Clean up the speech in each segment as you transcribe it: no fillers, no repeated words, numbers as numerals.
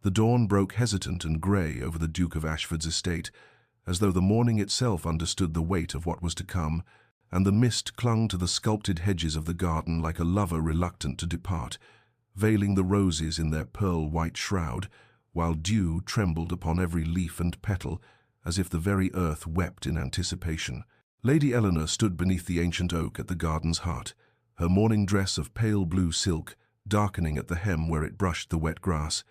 The dawn broke hesitant and grey over the Duke of Ashford's estate, as though the morning itself understood the weight of what was to come, and the mist clung to the sculpted hedges of the garden like a lover reluctant to depart, veiling the roses in their pearl-white shroud, while dew trembled upon every leaf and petal, as if the very earth wept in anticipation. Lady Eleanor stood beneath the ancient oak at the garden's heart, her morning dress of pale blue silk darkening at the hem where it brushed the wet grass,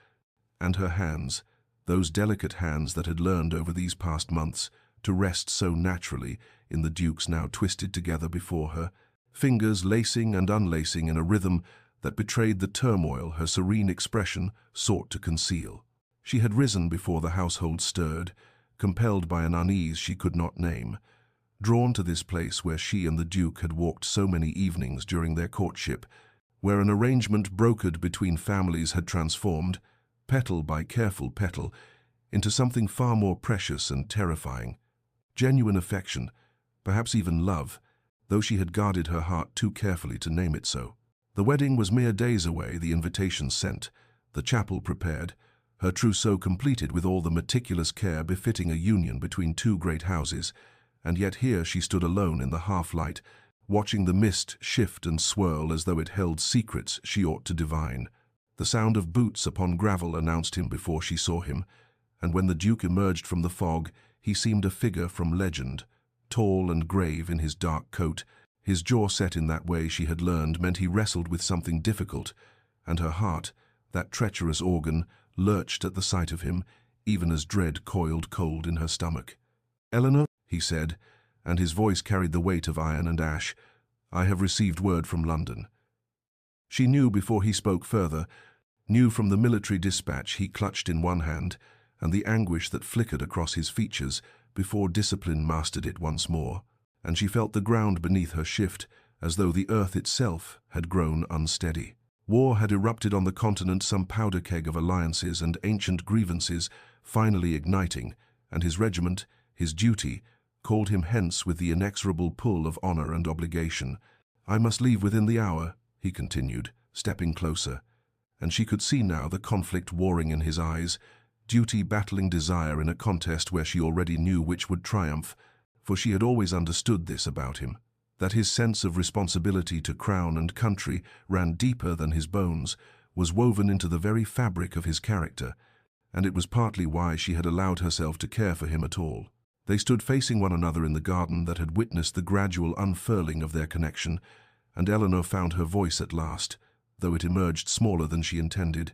and her hands, those delicate hands that had learned over these past months to rest so naturally in the Duke's now twisted together before her, fingers lacing and unlacing in a rhythm that betrayed the turmoil her serene expression sought to conceal. She had risen before the household stirred, compelled by an unease she could not name, drawn to this place where she and the Duke had walked so many evenings during their courtship, where an arrangement brokered between families had transformed, petal by careful petal, into something far more precious and terrifying. Genuine affection, perhaps even love, though she had guarded her heart too carefully to name it so. The wedding was mere days away, the invitations sent, the chapel prepared, her trousseau completed with all the meticulous care befitting a union between two great houses, and yet here she stood alone in the half-light, watching the mist shift and swirl as though it held secrets she ought to divine. The sound of boots upon gravel announced him before she saw him, and when the Duke emerged from the fog, he seemed a figure from legend, tall and grave in his dark coat. His jaw set in that way she had learned meant he wrestled with something difficult, and her heart, that treacherous organ, lurched at the sight of him, even as dread coiled cold in her stomach. "Eleanor," he said, and his voice carried the weight of iron and ash, "I have received word from London." She knew before he spoke further, knew from the military dispatch he clutched in one hand, and the anguish that flickered across his features before discipline mastered it once more, and she felt the ground beneath her shift, as though the earth itself had grown unsteady. War had erupted on the continent, some powder keg of alliances and ancient grievances finally igniting, and his regiment, his duty, called him hence with the inexorable pull of honor and obligation. "I must leave within the hour," he continued, stepping closer, and she could see now the conflict warring in his eyes, duty battling desire in a contest where she already knew which would triumph, for she had always understood this about him, that his sense of responsibility to crown and country ran deeper than his bones, was woven into the very fabric of his character, and it was partly why she had allowed herself to care for him at all. They stood facing one another in the garden that had witnessed the gradual unfurling of their connection, and Eleanor found her voice at last, though it emerged smaller than she intended.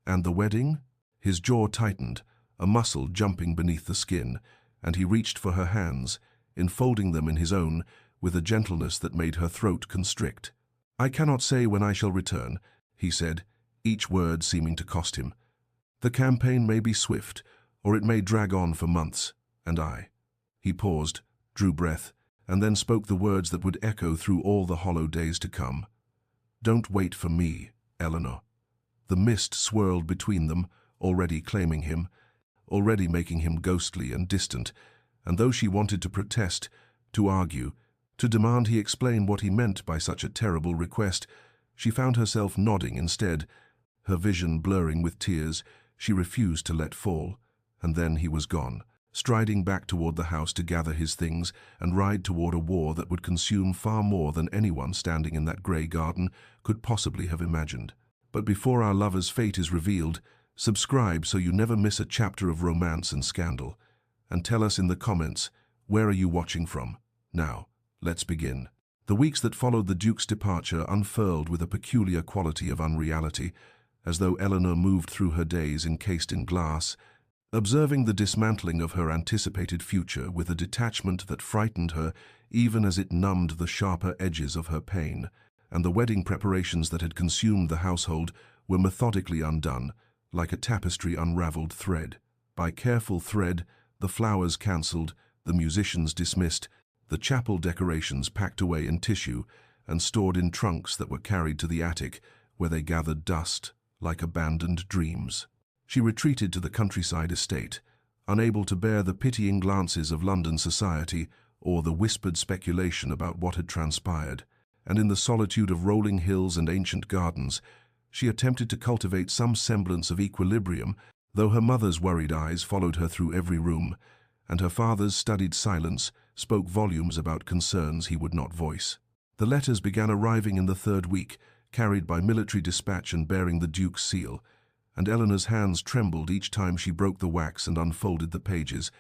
"And the wedding?" His jaw tightened, a muscle jumping beneath the skin, and he reached for her hands, enfolding them in his own with a gentleness that made her throat constrict. "I cannot say when I shall return," he said, each word seeming to cost him. "The campaign may be swift, or it may drag on for months, and I—" He paused, drew breath, and then spoke the words that would echo through all the hollow days to come. "Don't wait for me, Eleanor." The mist swirled between them, already claiming him, already making him ghostly and distant, and though she wanted to protest, to argue, to demand he explain what he meant by such a terrible request, she found herself nodding instead, her vision blurring with tears she refused to let fall, and then he was gone, striding back toward the house to gather his things and ride toward a war that would consume far more than anyone standing in that grey garden could possibly have imagined. But before our lover's fate is revealed, subscribe so you never miss a chapter of romance and scandal, and tell us in the comments, where are you watching from? Now, let's begin. The weeks that followed the Duke's departure unfurled with a peculiar quality of unreality, as though Eleanor moved through her days encased in glass, observing the dismantling of her anticipated future with a detachment that frightened her even as it numbed the sharper edges of her pain, and the wedding preparations that had consumed the household were methodically undone, like a tapestry unraveled thread. By careful thread, the flowers cancelled, the musicians dismissed, the chapel decorations packed away in tissue and stored in trunks that were carried to the attic, where they gathered dust like abandoned dreams. She retreated to the countryside estate, unable to bear the pitying glances of London society or the whispered speculation about what had transpired, and in the solitude of rolling hills and ancient gardens, she attempted to cultivate some semblance of equilibrium though her mother's worried eyes followed her through every room, and her father's studied silence spoke volumes about concerns he would not voice. The letters began arriving in the third week, carried by military dispatch and bearing the Duke's seal, and Eleanor's hands trembled each time she broke the wax and unfolded the pages,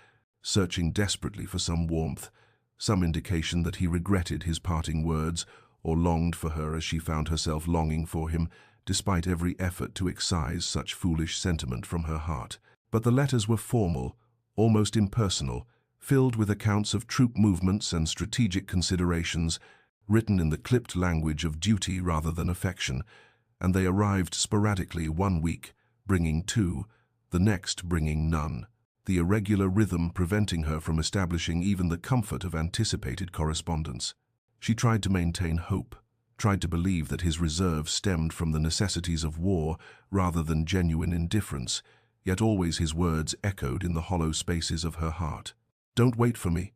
searching desperately for some warmth, some indication that he regretted his parting words or longed for her as she found herself longing for him, despite every effort to excise such foolish sentiment from her heart. But the letters were formal, almost impersonal, filled with accounts of troop movements and strategic considerations, written in the clipped language of duty rather than affection, and they arrived sporadically one week, bringing two, the next bringing none, the irregular rhythm preventing her from establishing even the comfort of anticipated correspondence. She tried to maintain hope, tried to believe that his reserve stemmed from the necessities of war rather than genuine indifference, yet always his words echoed in the hollow spaces of her heart. "Don't wait for me."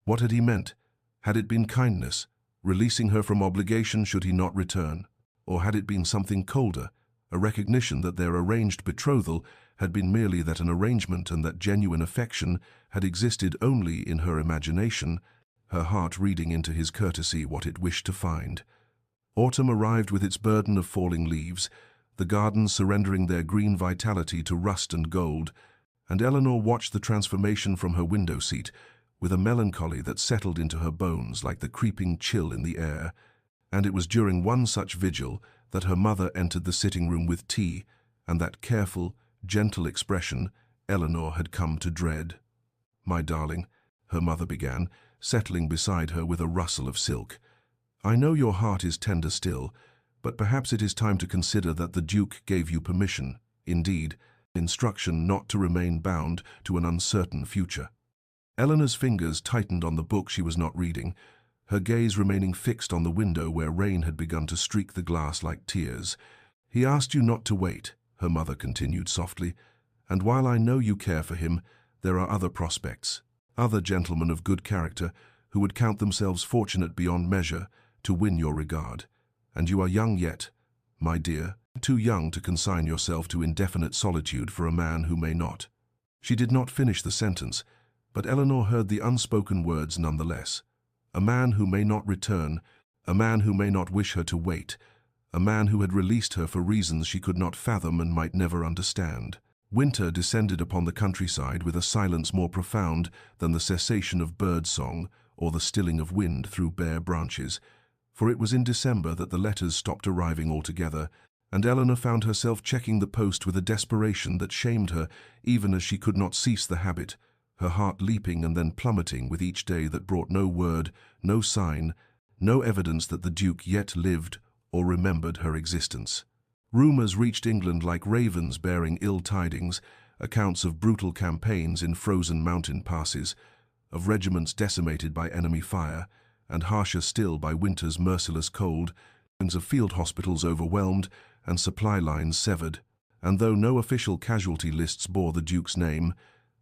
What had he meant? Had it been kindness, releasing her from obligation should he not return? Or had it been something colder, a recognition that their arranged betrothal had been merely that an arrangement and that genuine affection had existed only in her imagination, her heart reading into his courtesy what it wished to find? Autumn arrived with its burden of falling leaves, the gardens surrendering their green vitality to rust and gold, and Eleanor watched the transformation from her window seat with a melancholy that settled into her bones like the creeping chill in the air. And it was during one such vigil that her mother entered the sitting room with tea, and that careful, gentle expression Eleanor had come to dread. "My darling," her mother began, settling beside her with a rustle of silk, "I know your heart is tender still, but perhaps it is time to consider that the Duke gave you permission, indeed, instruction not to remain bound to an uncertain future." Eleanor's fingers tightened on the book she was not reading, her gaze remaining fixed on the window where rain had begun to streak the glass like tears. "He asked you not to wait," her mother continued softly, "and while I know you care for him, there are other prospects, other gentlemen of good character who would count themselves fortunate beyond measure to win your regard. And you are young yet, my dear, too young to consign yourself to indefinite solitude for a man who may not." She did not finish the sentence, but Eleanor heard the unspoken words nonetheless. A man who may not return, a man who may not wish her to wait, a man who had released her for reasons she could not fathom and might never understand. Winter descended upon the countryside with a silence more profound than the cessation of bird song or the stilling of wind through bare branches, for it was in December that the letters stopped arriving altogether, and Eleanor found herself checking the post with a desperation that shamed her even as she could not cease the habit, her heart leaping and then plummeting with each day that brought no word, no sign, no evidence that the Duke yet lived or remembered her existence. Rumours reached England like ravens bearing ill tidings, accounts of brutal campaigns in frozen mountain passes, of regiments decimated by enemy fire, and harsher still by winter's merciless cold, of field hospitals overwhelmed and supply lines severed. And though no official casualty lists bore the Duke's name,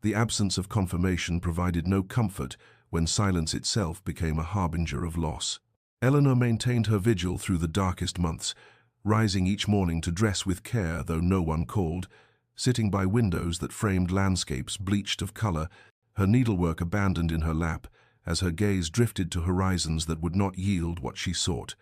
the absence of confirmation provided no comfort when silence itself became a harbinger of loss. Eleanor maintained her vigil through the darkest months, rising each morning to dress with care though no one called, sitting by windows that framed landscapes bleached of color, her needlework abandoned in her lap as her gaze drifted to horizons that would not yield what she sought,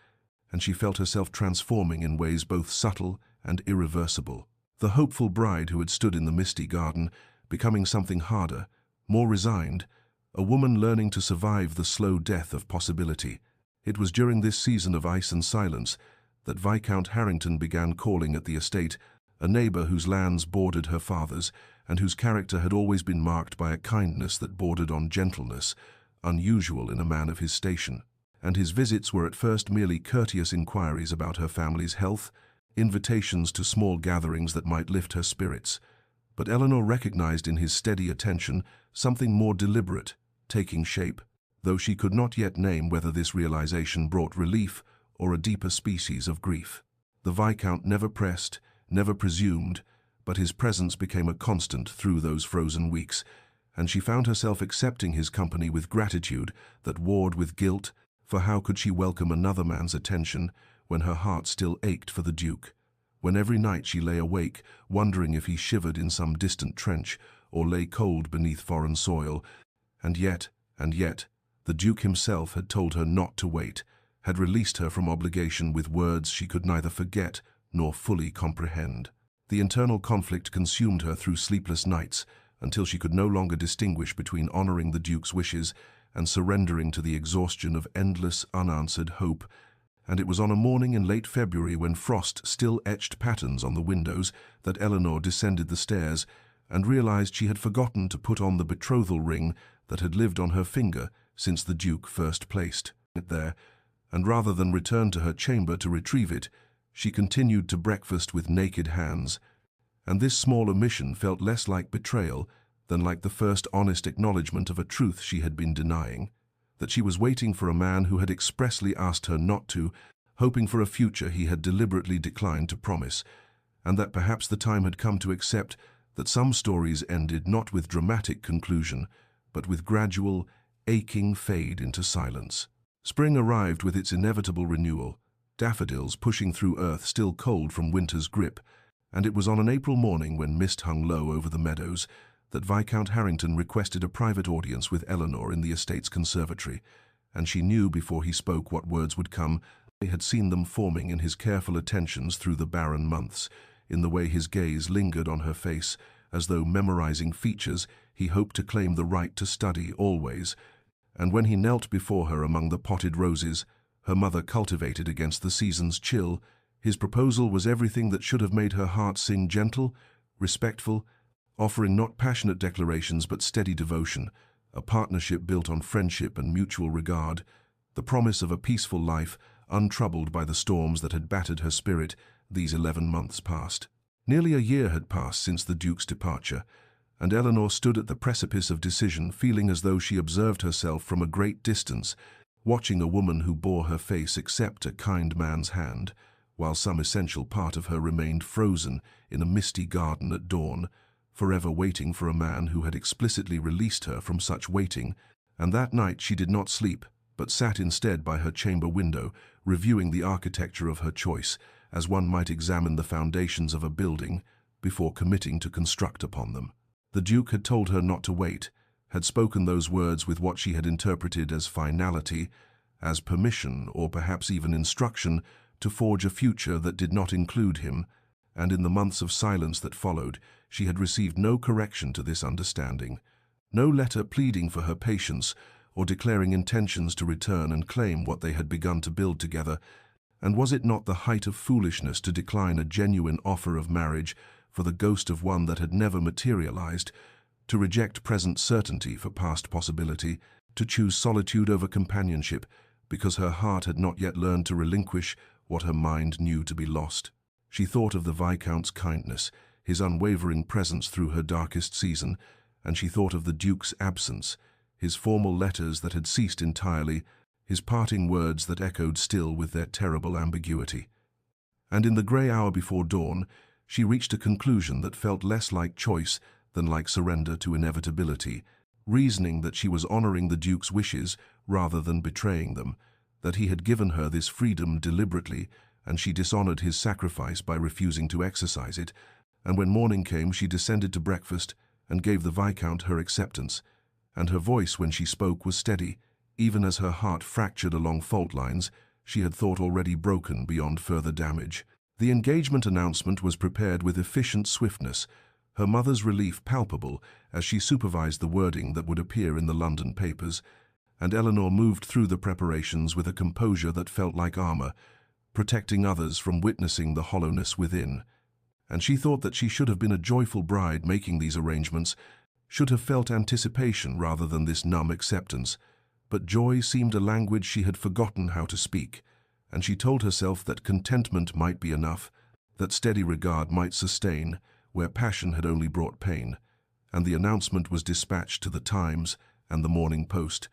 and she felt herself transforming in ways both subtle and irreversible. The hopeful bride who had stood in the misty garden, becoming something harder, more resigned, a woman learning to survive the slow death of possibility. It was during this season of ice and silence that Viscount Harrington began calling at the estate, a neighbour whose lands bordered her father's, and whose character had always been marked by a kindness that bordered on gentleness, unusual in a man of his station. And his visits were at first merely courteous inquiries about her family's health, invitations to small gatherings that might lift her spirits. But Eleanor recognized in his steady attention something more deliberate, taking shape, though she could not yet name whether this realization brought relief or a deeper species of grief. The Viscount never pressed, never presumed, but his presence became a constant through those frozen weeks, and she found herself accepting his company with gratitude that warred with guilt, for how could she welcome another man's attention when her heart still ached for the Duke? when every night she lay awake, wondering if he shivered in some distant trench or lay cold beneath foreign soil. And yet, the Duke himself had told her not to wait, had released her from obligation with words she could neither forget nor fully comprehend. The internal conflict consumed her through sleepless nights, until she could no longer distinguish between honoring the Duke's wishes and surrendering to the exhaustion of endless, unanswered hope. And it was on a morning in late February, when frost still etched patterns on the windows, that Eleanor descended the stairs and realized she had forgotten to put on the betrothal ring that had lived on her finger since the Duke first placed it there, and rather than return to her chamber to retrieve it, she continued to breakfast with naked hands. And this small omission felt less like betrayal than like the first honest acknowledgement of a truth she had been denying, that she was waiting for a man who had expressly asked her not to, hoping for a future he had deliberately declined to promise, and that perhaps the time had come to accept that some stories ended not with dramatic conclusion, but with gradual, aching fade into silence. Spring arrived with its inevitable renewal, daffodils pushing through earth still cold from winter's grip, and it was on an April morning, when mist hung low over the meadows, that Viscount Harrington requested a private audience with Eleanor in the estate's conservatory, and she knew before he spoke what words would come. They had seen them forming in his careful attentions through the barren months, in the way his gaze lingered on her face, as though memorizing features he hoped to claim the right to study always. And when he knelt before her among the potted roses, her mother cultivated against the season's chill, his proposal was everything that should have made her heart sing, gentle, respectful, offering not passionate declarations but steady devotion, a partnership built on friendship and mutual regard, the promise of a peaceful life, untroubled by the storms that had battered her spirit these 11 months past. Nearly a year had passed since the Duke's departure, and Eleanor stood at the precipice of decision, feeling as though she observed herself from a great distance, watching a woman who bore her face accept a kind man's hand, while some essential part of her remained frozen in a misty garden at dawn, forever waiting for a man who had explicitly released her from such waiting. And that night she did not sleep, but sat instead by her chamber window, reviewing the architecture of her choice, as one might examine the foundations of a building before committing to construct upon them. The Duke had told her not to wait, had spoken those words with what she had interpreted as finality, as permission, or perhaps even instruction, to forge a future that did not include him, and in the months of silence that followed, she had received no correction to this understanding, no letter pleading for her patience or declaring intentions to return and claim what they had begun to build together. And was it not the height of foolishness to decline a genuine offer of marriage for the ghost of one that had never materialized, to reject present certainty for past possibility, to choose solitude over companionship because her heart had not yet learned to relinquish what her mind knew to be lost? She thought of the Viscount's kindness, his unwavering presence through her darkest season, and she thought of the Duke's absence, his formal letters that had ceased entirely, his parting words that echoed still with their terrible ambiguity. And in the grey hour before dawn, she reached a conclusion that felt less like choice than like surrender to inevitability, reasoning that she was honoring the Duke's wishes rather than betraying them, that he had given her this freedom deliberately, and she dishonored his sacrifice by refusing to exercise it. And when morning came, she descended to breakfast and gave the Viscount her acceptance, and her voice when she spoke was steady, even as her heart fractured along fault lines she had thought already broken beyond further damage. The engagement announcement was prepared with efficient swiftness, her mother's relief palpable as she supervised the wording that would appear in the London papers, and Eleanor moved through the preparations with a composure that felt like armor, protecting others from witnessing the hollowness within. And she thought that she should have been a joyful bride making these arrangements, should have felt anticipation rather than this numb acceptance. But joy seemed a language she had forgotten how to speak, and she told herself that contentment might be enough, that steady regard might sustain where passion had only brought pain. And the announcement was dispatched to the Times and the Morning Post,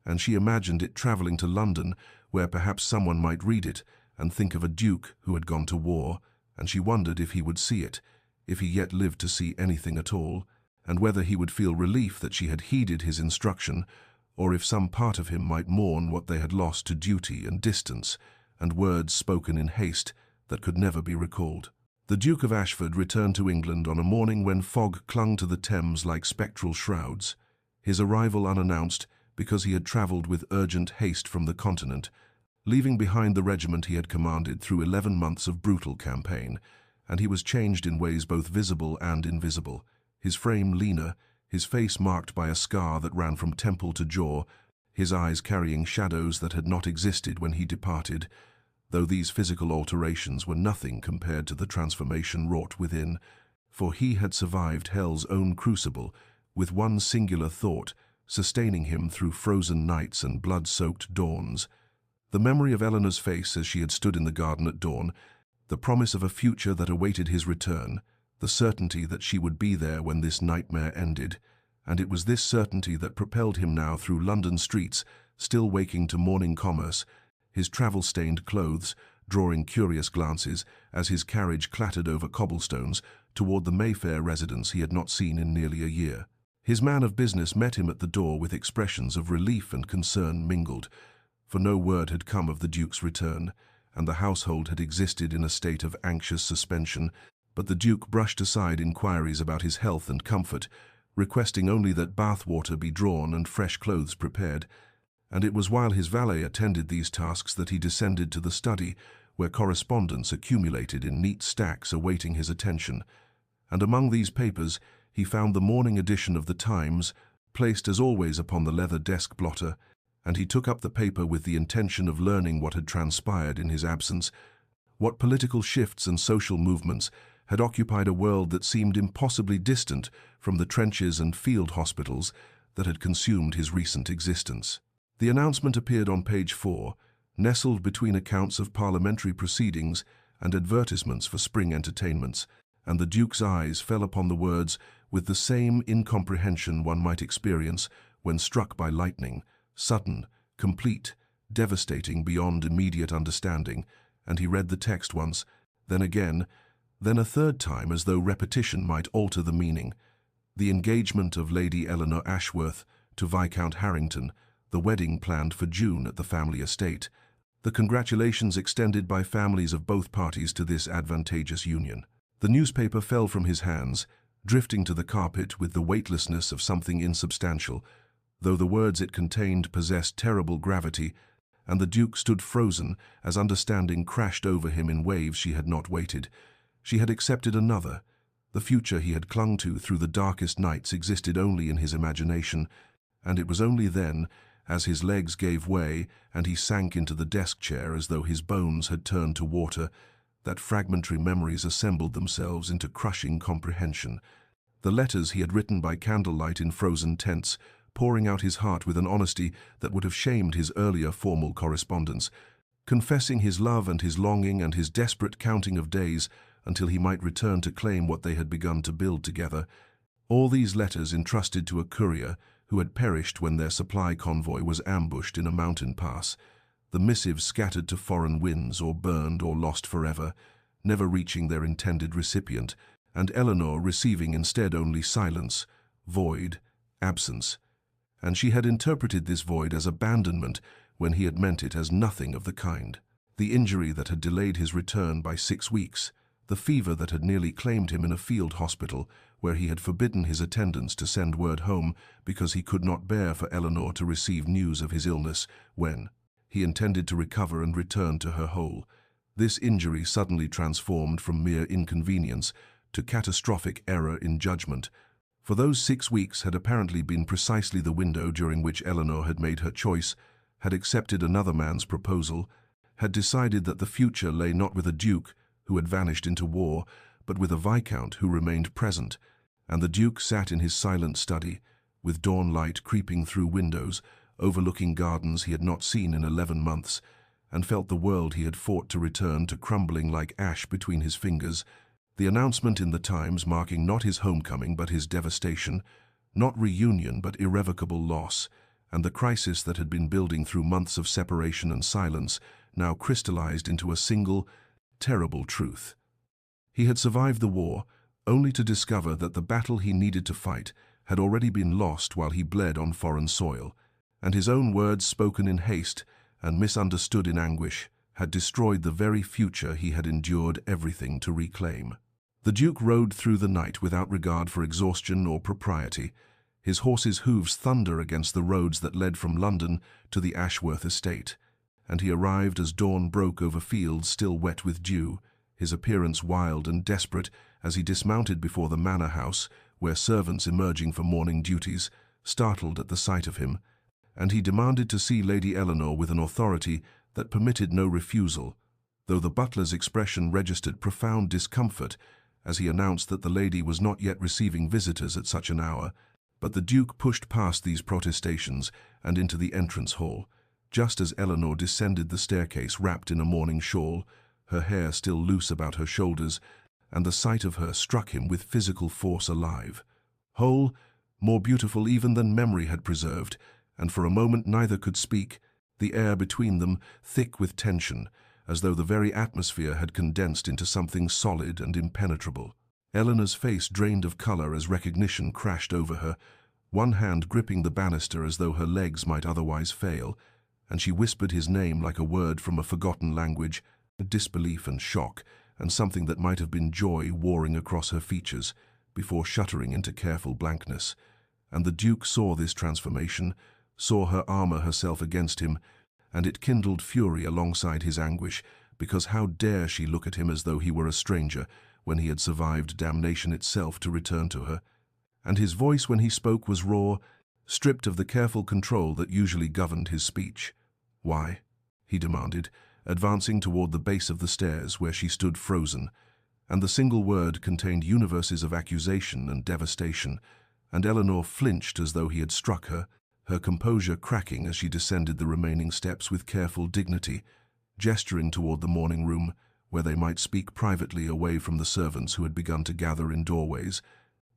and she imagined it travelling to London, where perhaps someone might read it and think of a duke who had gone to war, and she wondered if he would see it, if he yet lived to see anything at all, and whether he would feel relief that she had heeded his instruction, or if some part of him might mourn what they had lost to duty and distance, and words spoken in haste that could never be recalled. The Duke of Ashford returned to England on a morning when fog clung to the Thames like spectral shrouds, his arrival unannounced because he had travelled with urgent haste from the continent, leaving behind the regiment he had commanded through 11 months of brutal campaign, and he was changed in ways both visible and invisible, his frame leaner, his face marked by a scar that ran from temple to jaw, his eyes carrying shadows that had not existed when he departed, though these physical alterations were nothing compared to the transformation wrought within, for he had survived hell's own crucible with one singular thought, sustaining him through frozen nights and blood-soaked dawns. The memory of Eleanor's face as she had stood in the garden at dawn, the promise of a future that awaited his return, the certainty that she would be there when this nightmare ended, and it was this certainty that propelled him now through London streets, still waking to morning commerce, his travel-stained clothes drawing curious glances as his carriage clattered over cobblestones toward the Mayfair residence he had not seen in nearly a year. His man of business met him at the door with expressions of relief and concern mingled, for no word had come of the Duke's return, and the household had existed in a state of anxious suspension, but the Duke brushed aside inquiries about his health and comfort, requesting only that bath water be drawn and fresh clothes prepared, and it was while his valet attended these tasks that he descended to the study, where correspondence accumulated in neat stacks awaiting his attention, and among these papers he found the morning edition of the Times, placed as always upon the leather desk blotter, and he took up the paper with the intention of learning what had transpired in his absence, what political shifts and social movements had occupied a world that seemed impossibly distant from the trenches and field hospitals that had consumed his recent existence. The announcement appeared on page 4, nestled between accounts of parliamentary proceedings and advertisements for spring entertainments, and the Duke's eyes fell upon the words with the same incomprehension one might experience when struck by lightning, sudden, complete, devastating beyond immediate understanding, and he read the text once, then again, then a third time as though repetition might alter the meaning. The engagement of Lady Eleanor Ashworth to Viscount Harrington, the wedding planned for June at the family estate, the congratulations extended by families of both parties to this advantageous union. The newspaper fell from his hands, drifting to the carpet with the weightlessness of something insubstantial, though the words it contained possessed terrible gravity, and the Duke stood frozen as understanding crashed over him in waves she had not waited. She had accepted another. The future he had clung to through the darkest nights existed only in his imagination, and it was only then, as his legs gave way and he sank into the desk chair as though his bones had turned to water, that fragmentary memories assembled themselves into crushing comprehension. The letters he had written by candlelight in frozen tents, pouring out his heart with an honesty that would have shamed his earlier formal correspondence, confessing his love and his longing and his desperate counting of days until he might return to claim what they had begun to build together. All these letters entrusted to a courier who had perished when their supply convoy was ambushed in a mountain pass, the missives scattered to foreign winds or burned or lost forever, never reaching their intended recipient, and Eleanor receiving instead only silence, void, absence. And she had interpreted this void as abandonment when he had meant it as nothing of the kind. The injury that had delayed his return by 6 weeks, the fever that had nearly claimed him in a field hospital where he had forbidden his attendants to send word home because he could not bear for Eleanor to receive news of his illness when he intended to recover and return to her whole. This injury suddenly transformed from mere inconvenience to catastrophic error in judgment. For those 6 weeks had apparently been precisely the window during which Eleanor had made her choice, had accepted another man's proposal, had decided that the future lay not with a duke who had vanished into war, but with a viscount who remained present, and the Duke sat in his silent study, with dawn light creeping through windows, overlooking gardens he had not seen in 11 months, and felt the world he had fought to return to crumbling like ash between his fingers, the announcement in the Times marking not his homecoming but his devastation, not reunion but irrevocable loss, and the crisis that had been building through months of separation and silence now crystallized into a single, terrible truth. He had survived the war, only to discover that the battle he needed to fight had already been lost while he bled on foreign soil, and his own words spoken in haste and misunderstood in anguish had destroyed the very future he had endured everything to reclaim. The Duke rode through the night without regard for exhaustion or propriety. His horse's hooves thunder against the roads that led from London to the Ashworth estate, and he arrived as dawn broke over fields still wet with dew, his appearance wild and desperate as he dismounted before the manor house, where servants emerging for morning duties startled at the sight of him, and he demanded to see Lady Eleanor with an authority that permitted no refusal, though the butler's expression registered profound discomfort as he announced that the lady was not yet receiving visitors at such an hour. But the Duke pushed past these protestations and into the entrance hall, just as Eleanor descended the staircase wrapped in a morning shawl, her hair still loose about her shoulders, and the sight of her struck him with physical force alive. Whole, more beautiful even than memory had preserved, and for a moment neither could speak, the air between them thick with tension, as though the very atmosphere had condensed into something solid and impenetrable. Eleanor's face drained of color as recognition crashed over her, one hand gripping the banister as though her legs might otherwise fail, and she whispered his name like a word from a forgotten language, disbelief and shock, and something that might have been joy warring across her features, before shuddering into careful blankness. And the Duke saw this transformation, saw her armor herself against him, and it kindled fury alongside his anguish, because how dare she look at him as though he were a stranger, when he had survived damnation itself to return to her. And his voice when he spoke was raw, stripped of the careful control that usually governed his speech. "Why?" he demanded, advancing toward the base of the stairs where she stood frozen, and the single word contained universes of accusation and devastation, and Eleanor flinched as though he had struck her, her composure cracking as she descended the remaining steps with careful dignity, gesturing toward the morning room, where they might speak privately away from the servants who had begun to gather in doorways,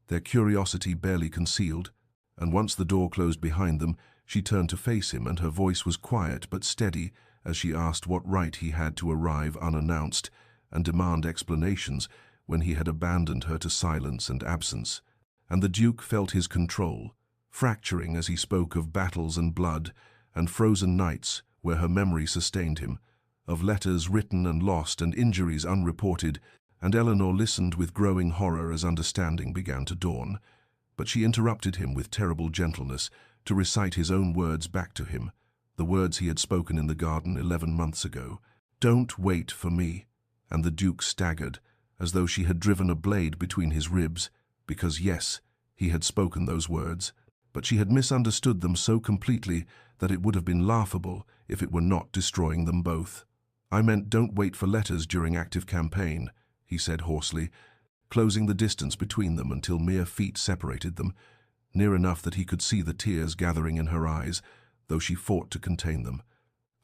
their curiosity barely concealed, and once the door closed behind them, she turned to face him, and her voice was quiet but steady as she asked what right he had to arrive unannounced and demand explanations when he had abandoned her to silence and absence. And the Duke felt his control, fracturing as he spoke of battles and blood, and frozen nights where her memory sustained him, of letters written and lost and injuries unreported, and Eleanor listened with growing horror as understanding began to dawn. But she interrupted him with terrible gentleness to recite his own words back to him, the words he had spoken in the garden 11 months ago. "Don't wait for me." And the Duke staggered, as though she had driven a blade between his ribs, because yes, he had spoken those words, but she had misunderstood them so completely that it would have been laughable if it were not destroying them both. "I meant don't wait for letters during active campaign," he said hoarsely, closing the distance between them until mere feet separated them, near enough that he could see the tears gathering in her eyes, though she fought to contain them.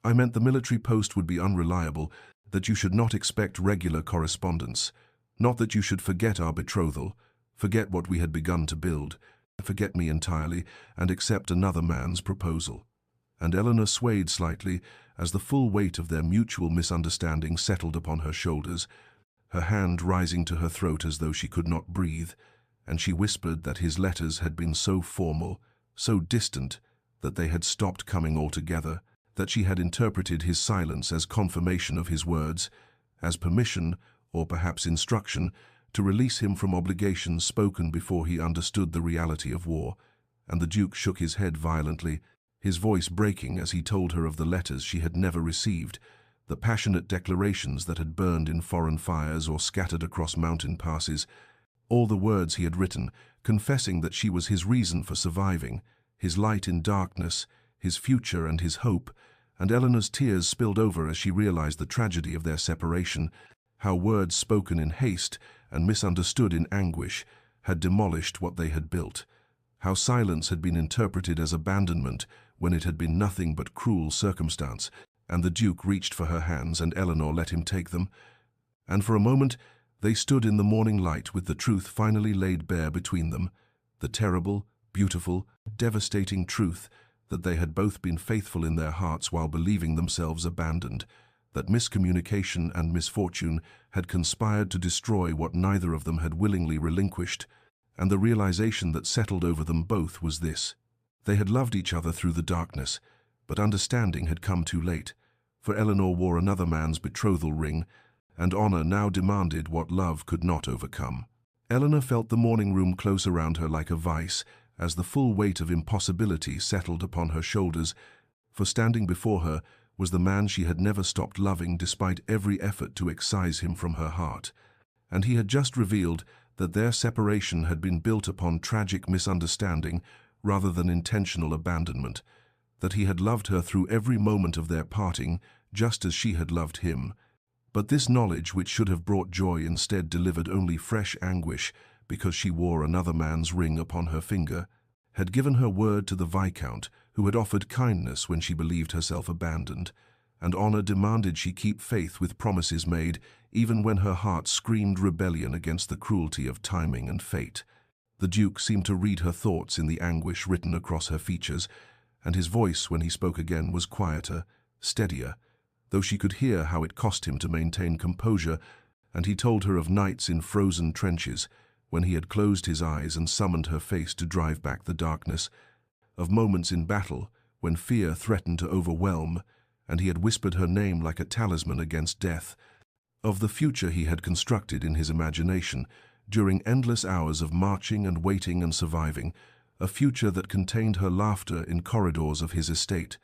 "I meant the military post would be unreliable, that you should not expect regular correspondence, not that you should forget our betrothal, forget what we had begun to build, forget me entirely, and accept another man's proposal." And Eleanor swayed slightly as the full weight of their mutual misunderstanding settled upon her shoulders, her hand rising to her throat as though she could not breathe, and she whispered that his letters had been so formal, so distant, that they had stopped coming altogether, that she had interpreted his silence as confirmation of his words, as permission, or perhaps instruction, to release him from obligations spoken before he understood the reality of war. And the Duke shook his head violently, his voice breaking as he told her of the letters she had never received, the passionate declarations that had burned in foreign fires or scattered across mountain passes, all the words he had written, confessing that she was his reason for surviving, his light in darkness, his future and his hope. And Eleanor's tears spilled over as she realized the tragedy of their separation, how words spoken in haste and misunderstood in anguish had demolished what they had built, how silence had been interpreted as abandonment when it had been nothing but cruel circumstance. And the Duke reached for her hands, and Eleanor let him take them. And for a moment they stood in the morning light with the truth finally laid bare between them, the terrible, beautiful, devastating truth that they had both been faithful in their hearts while believing themselves abandoned, that miscommunication and misfortune had conspired to destroy what neither of them had willingly relinquished, and the realization that settled over them both was this: they had loved each other through the darkness, but understanding had come too late, for Eleanor wore another man's betrothal ring, and honor now demanded what love could not overcome. Eleanor felt the morning room close around her like a vice, as the full weight of impossibility settled upon her shoulders, for standing before her was the man she had never stopped loving despite every effort to excise him from her heart. And he had just revealed that their separation had been built upon tragic misunderstanding rather than intentional abandonment, that he had loved her through every moment of their parting just as she had loved him. But this knowledge, which should have brought joy, instead delivered only fresh anguish because she wore another man's ring upon her finger, had given her word to the Viscount, who had offered kindness when she believed herself abandoned, and honor demanded she keep faith with promises made, even when her heart screamed rebellion against the cruelty of timing and fate. The Duke seemed to read her thoughts in the anguish written across her features, and his voice, when he spoke again, was quieter, steadier, though she could hear how it cost him to maintain composure, and he told her of nights in frozen trenches, when he had closed his eyes and summoned her face to drive back the darkness, of moments in battle when fear threatened to overwhelm, and he had whispered her name like a talisman against death, of the future he had constructed in his imagination during endless hours of marching and waiting and surviving, a future that contained her laughter in corridors of his estate,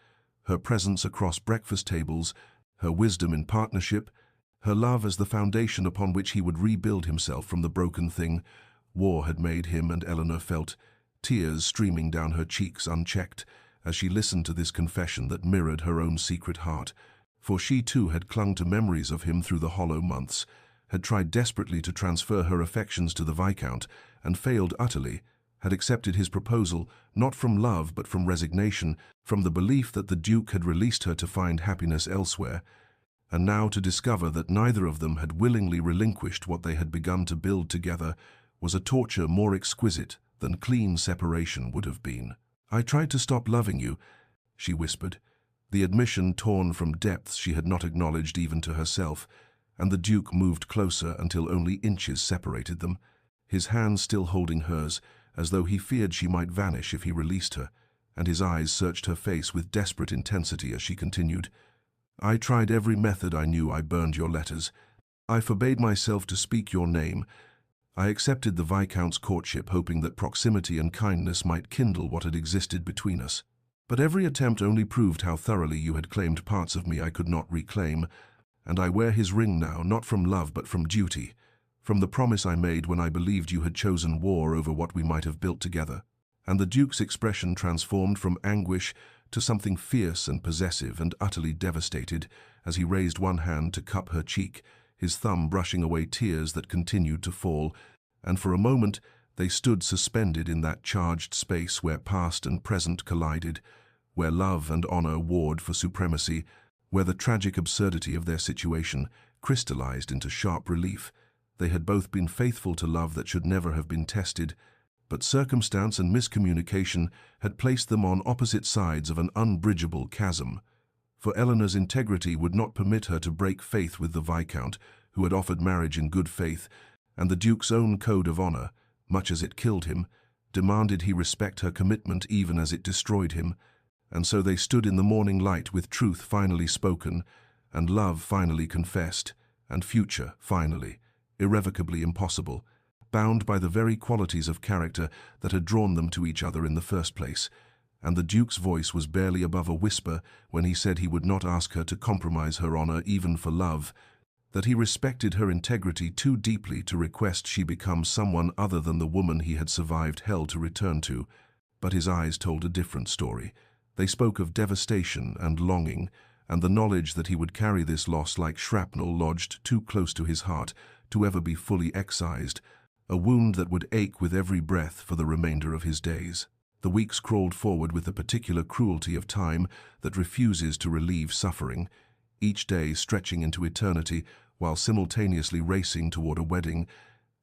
her presence across breakfast tables, her wisdom in partnership, her love as the foundation upon which he would rebuild himself from the broken thing war had made him, and Eleanor felt tears streaming down her cheeks unchecked as she listened to this confession that mirrored her own secret heart, for she too had clung to memories of him through the hollow months, had tried desperately to transfer her affections to the Viscount, and failed utterly, had accepted his proposal not from love but from resignation, from the belief that the Duke had released her to find happiness elsewhere, and now to discover that neither of them had willingly relinquished what they had begun to build together was a torture more exquisite than clean separation would have been. "I tried to stop loving you," she whispered, the admission torn from depths she had not acknowledged even to herself, and the Duke moved closer until only inches separated them, his hand still holding hers, as though he feared she might vanish if he released her, and his eyes searched her face with desperate intensity as she continued, "I tried every method I knew. I burned your letters. I forbade myself to speak your name. I accepted the Viscount's courtship, hoping that proximity and kindness might kindle what had existed between us. But every attempt only proved how thoroughly you had claimed parts of me I could not reclaim, and I wear his ring now, not from love but from duty, from the promise I made when I believed you had chosen war over what we might have built together." And the Duke's expression transformed from anguish to something fierce and possessive and utterly devastated as he raised one hand to cup her cheek, his thumb brushing away tears that continued to fall, and for a moment they stood suspended in that charged space where past and present collided, where love and honor warred for supremacy, where the tragic absurdity of their situation crystallized into sharp relief. They had both been faithful to love that should never have been tested, but circumstance and miscommunication had placed them on opposite sides of an unbridgeable chasm. For Eleanor's integrity would not permit her to break faith with the Viscount, who had offered marriage in good faith, and the Duke's own code of honor, much as it killed him, demanded he respect her commitment even as it destroyed him, and so they stood in the morning light with truth finally spoken, and love finally confessed, and future finally, irrevocably impossible, bound by the very qualities of character that had drawn them to each other in the first place, and the Duke's voice was barely above a whisper when he said he would not ask her to compromise her honor even for love, that he respected her integrity too deeply to request she become someone other than the woman he had survived hell to return to. But his eyes told a different story. They spoke of devastation and longing, and the knowledge that he would carry this loss like shrapnel lodged too close to his heart to ever be fully excised, a wound that would ache with every breath for the remainder of his days. The weeks crawled forward with the particular cruelty of time that refuses to relieve suffering, each day stretching into eternity while simultaneously racing toward a wedding.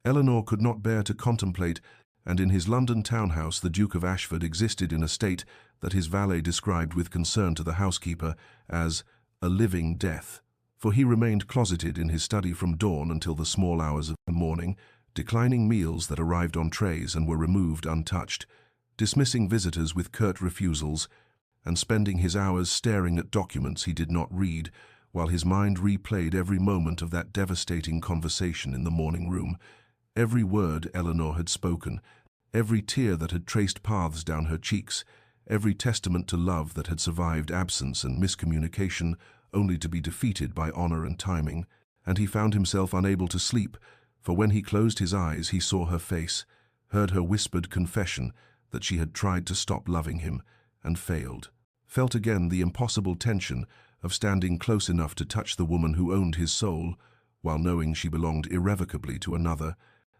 Eleanor could not bear to contemplate, and in his London townhouse the Duke of Ashford existed in a state that his valet described with concern to the housekeeper as a living death, for he remained closeted in his study from dawn until the small hours of the morning, declining meals that arrived on trays and were removed untouched, dismissing visitors with curt refusals, and spending his hours staring at documents he did not read, while his mind replayed every moment of that devastating conversation in the morning room. Every word Eleanor had spoken, every tear that had traced paths down her cheeks, every testament to love that had survived absence and miscommunication, only to be defeated by honor and timing. And he found himself unable to sleep, for when he closed his eyes he saw her face, heard her whispered confession that she had tried to stop loving him and failed, felt again the impossible tension of standing close enough to touch the woman who owned his soul, while knowing she belonged irrevocably to another,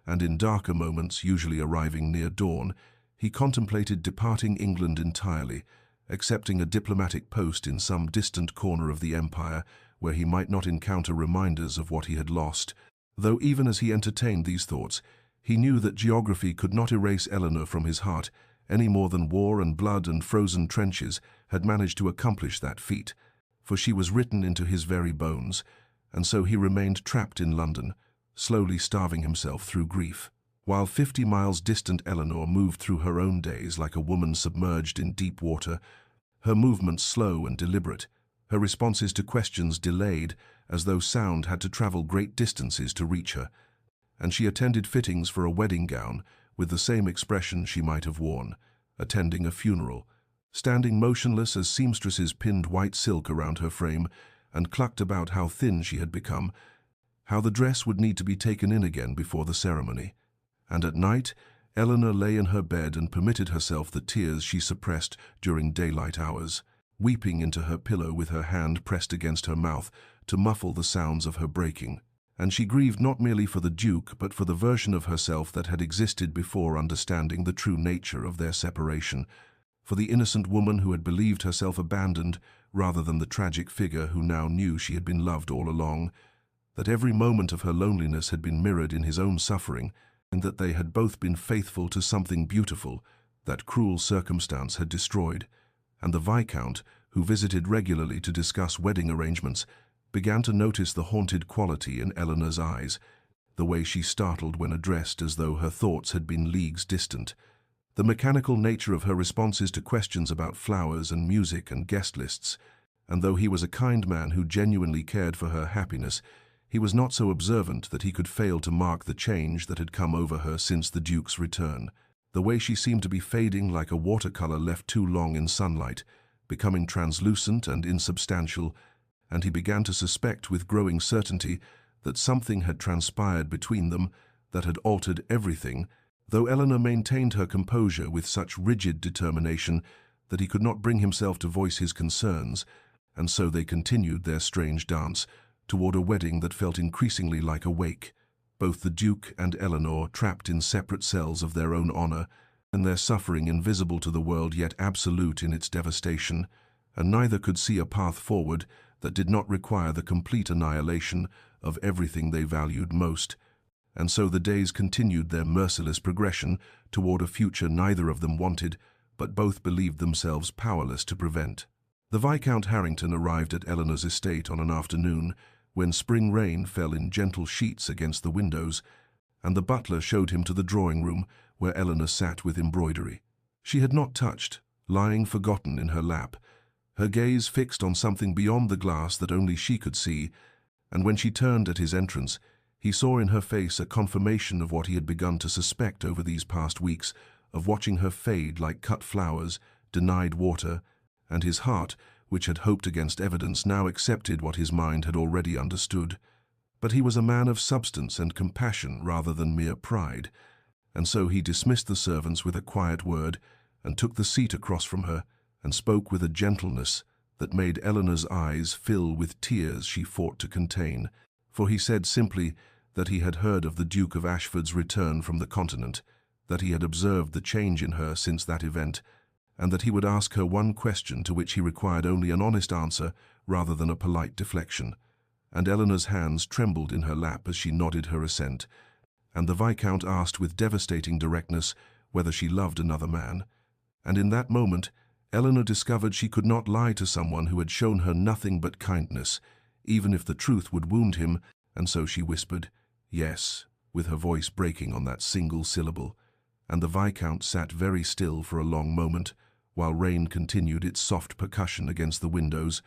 and in darker moments, usually arriving near dawn, he contemplated departing England entirely, accepting a diplomatic post in some distant corner of the empire where he might not encounter reminders of what he had lost, though even as he entertained these thoughts, he knew that geography could not erase Eleanor from his heart any more than war and blood and frozen trenches had managed to accomplish that feat, for she was written into his very bones, and so he remained trapped in London, slowly starving himself through grief. While 50 miles distant Eleanor moved through her own days like a woman submerged in deep water, her movements slow and deliberate, her responses to questions delayed as though sound had to travel great distances to reach her, and she attended fittings for a wedding gown with the same expression she might have worn, attending a funeral, standing motionless as seamstresses pinned white silk around her frame and clucked about how thin she had become, how the dress would need to be taken in again before the ceremony. And at night, Eleanor lay in her bed and permitted herself the tears she suppressed during daylight hours, weeping into her pillow with her hand pressed against her mouth to muffle the sounds of her breaking. And she grieved not merely for the Duke, but for the version of herself that had existed before understanding the true nature of their separation, for the innocent woman who had believed herself abandoned rather than the tragic figure who now knew she had been loved all along, that every moment of her loneliness had been mirrored in his own suffering, and that they had both been faithful to something beautiful that cruel circumstance had destroyed. And the Viscount, who visited regularly to discuss wedding arrangements, began to notice the haunted quality in Eleanor's eyes, the way she startled when addressed as though her thoughts had been leagues distant, the mechanical nature of her responses to questions about flowers and music and guest lists, and though he was a kind man who genuinely cared for her happiness, he was not so observant that he could fail to mark the change that had come over her since the Duke's return, the way she seemed to be fading like a watercolor left too long in sunlight, becoming translucent and insubstantial, and he began to suspect with growing certainty that something had transpired between them that had altered everything, though Eleanor maintained her composure with such rigid determination that he could not bring himself to voice his concerns, and so they continued their strange dance toward a wedding that felt increasingly like a wake, both the Duke and Eleanor trapped in separate cells of their own honor, and their suffering invisible to the world yet absolute in its devastation, and neither could see a path forward that did not require the complete annihilation of everything they valued most. And so the days continued their merciless progression toward a future neither of them wanted, but both believed themselves powerless to prevent. The Viscount Harrington arrived at Eleanor's estate on an afternoon when spring rain fell in gentle sheets against the windows, and the butler showed him to the drawing-room where Eleanor sat with embroidery. She had not touched, lying forgotten in her lap, her gaze fixed on something beyond the glass that only she could see, and when she turned at his entrance, he saw in her face a confirmation of what he had begun to suspect over these past weeks, of watching her fade like cut flowers, denied water, and his heart, which had hoped against evidence, now accepted what his mind had already understood. But he was a man of substance and compassion rather than mere pride, and so he dismissed the servants with a quiet word and took the seat across from her and spoke with a gentleness that made Eleanor's eyes fill with tears she fought to contain, for he said simply that he had heard of the Duke of Ashford's return from the continent, that he had observed the change in her since that event, and that he would ask her one question to which he required only an honest answer rather than a polite deflection. And Eleanor's hands trembled in her lap as she nodded her assent, and the Viscount asked with devastating directness whether she loved another man. And in that moment, Eleanor discovered she could not lie to someone who had shown her nothing but kindness, even if the truth would wound him, and so she whispered, "Yes," with her voice breaking on that single syllable, and the Viscount sat very still for a long moment, while rain continued its soft percussion against the windows,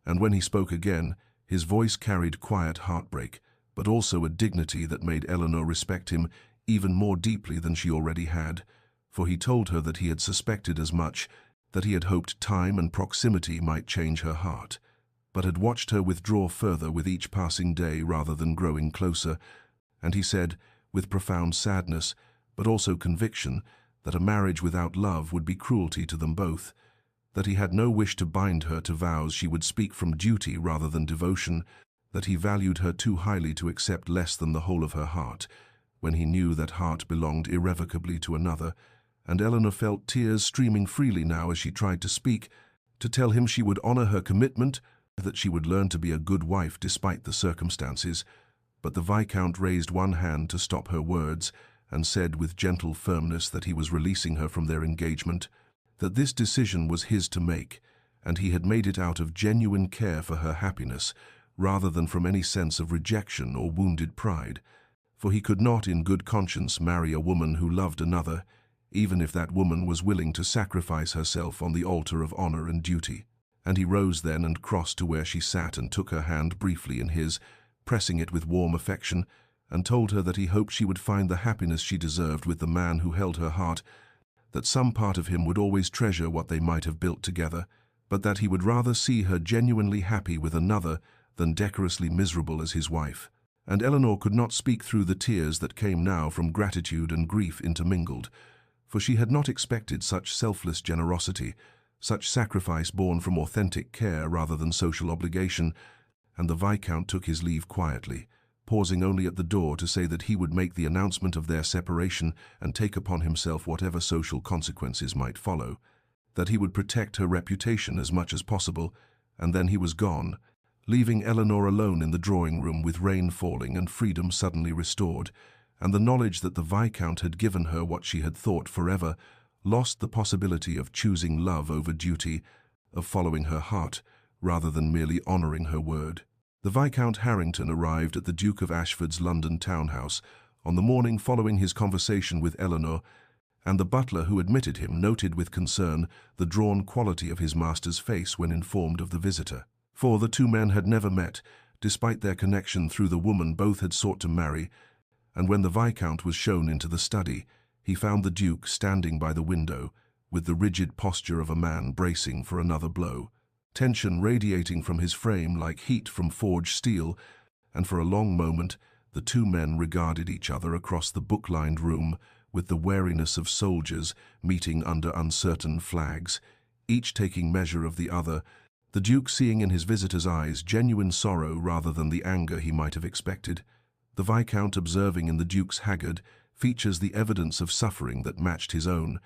and when he spoke again, his voice carried quiet heartbreak, but also a dignity that made Eleanor respect him even more deeply than she already had, for he told her that he had suspected as much, that he had hoped time and proximity might change her heart, but had watched her withdraw further with each passing day rather than growing closer, and he said, with profound sadness, but also conviction, that a marriage without love would be cruelty to them both, that he had no wish to bind her to vows she would speak from duty rather than devotion, that he valued her too highly to accept less than the whole of her heart, when he knew that heart belonged irrevocably to another, and Eleanor felt tears streaming freely now as she tried to speak, to tell him she would honor her commitment, that she would learn to be a good wife despite the circumstances. But the Viscount raised one hand to stop her words, and said with gentle firmness that he was releasing her from their engagement, that this decision was his to make, and he had made it out of genuine care for her happiness, rather than from any sense of rejection or wounded pride, for he could not in good conscience marry a woman who loved another, even if that woman was willing to sacrifice herself on the altar of honor and duty. And he rose then and crossed to where she sat and took her hand briefly in his, pressing it with warm affection, and told her that he hoped she would find the happiness she deserved with the man who held her heart, that some part of him would always treasure what they might have built together, but that he would rather see her genuinely happy with another than decorously miserable as his wife. And Eleanor could not speak through the tears that came now from gratitude and grief intermingled, for she had not expected such selfless generosity, such sacrifice born from authentic care rather than social obligation, and the Viscount took his leave quietly, pausing only at the door to say that he would make the announcement of their separation and take upon himself whatever social consequences might follow, that he would protect her reputation as much as possible, and then he was gone, leaving Eleanor alone in the drawing-room with rain falling and freedom suddenly restored, and the knowledge that the Viscount had given her what she had thought forever, lost the possibility of choosing love over duty, of following her heart, rather than merely honoring her word. The Viscount Harrington arrived at the Duke of Ashford's London townhouse on the morning following his conversation with Eleanor, and the butler who admitted him noted with concern the drawn quality of his master's face when informed of the visitor. For the two men had never met, despite their connection through the woman both had sought to marry, and when the Viscount was shown into the study, he found the Duke standing by the window, with the rigid posture of a man bracing for another blow, tension radiating from his frame like heat from forged steel, and for a long moment the two men regarded each other across the book-lined room with the wariness of soldiers meeting under uncertain flags, each taking measure of the other, the Duke seeing in his visitor's eyes genuine sorrow rather than the anger he might have expected, the Viscount observing in the Duke's haggard features the evidence of suffering that matched his own,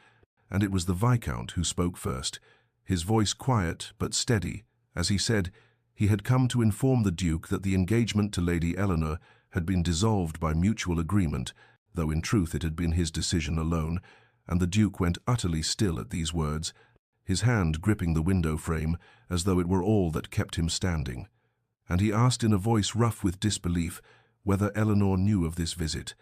and it was the Viscount who spoke first, his voice quiet but steady, as he said he had come to inform the Duke that the engagement to Lady Eleanor had been dissolved by mutual agreement, though in truth it had been his decision alone, and the Duke went utterly still at these words, his hand gripping the window frame as though it were all that kept him standing. And he asked in a voice rough with disbelief whether Eleanor knew of this visit,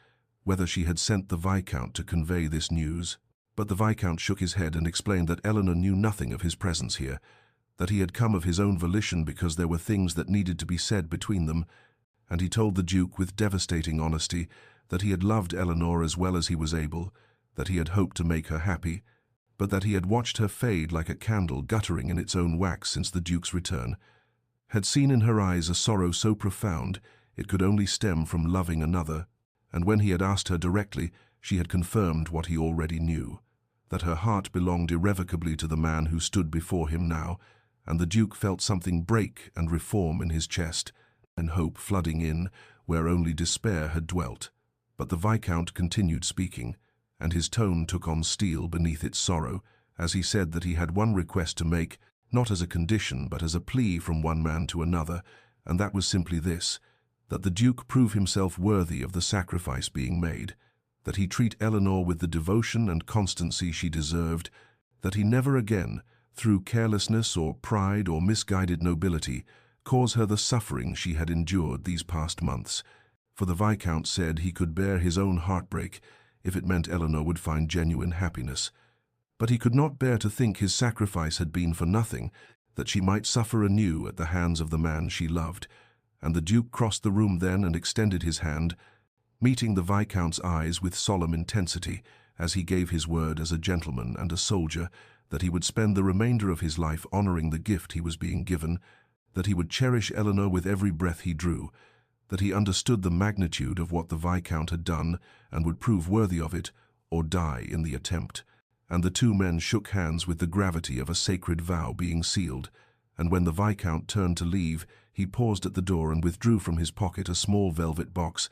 whether she had sent the Viscount to convey this news. But the Viscount shook his head and explained that Eleanor knew nothing of his presence here, that he had come of his own volition because there were things that needed to be said between them, and he told the Duke with devastating honesty that he had loved Eleanor as well as he was able, that he had hoped to make her happy, but that he had watched her fade like a candle guttering in its own wax since the Duke's return, had seen in her eyes a sorrow so profound it could only stem from loving another, and when he had asked her directly, she had confirmed what he already knew, that her heart belonged irrevocably to the man who stood before him now, and the Duke felt something break and reform in his chest, and hope flooding in where only despair had dwelt. But the Viscount continued speaking, and his tone took on steel beneath its sorrow, as he said that he had one request to make, not as a condition but as a plea from one man to another, and that was simply this, that the Duke prove himself worthy of the sacrifice being made, that he treat Eleanor with the devotion and constancy she deserved, that he never again, through carelessness or pride or misguided nobility, cause her the suffering she had endured these past months, for the Viscount said he could bear his own heartbreak if it meant Eleanor would find genuine happiness, But he could not bear to think his sacrifice had been for nothing, that she might suffer anew at the hands of the man she loved, and the Duke crossed the room then and extended his hand, meeting the Viscount's eyes with solemn intensity, as he gave his word as a gentleman and a soldier that he would spend the remainder of his life honoring the gift he was being given, that he would cherish Eleanor with every breath he drew, that he understood the magnitude of what the Viscount had done and would prove worthy of it or die in the attempt. And the two men shook hands with the gravity of a sacred vow being sealed, and when the Viscount turned to leave, he paused at the door and withdrew from his pocket a small velvet box,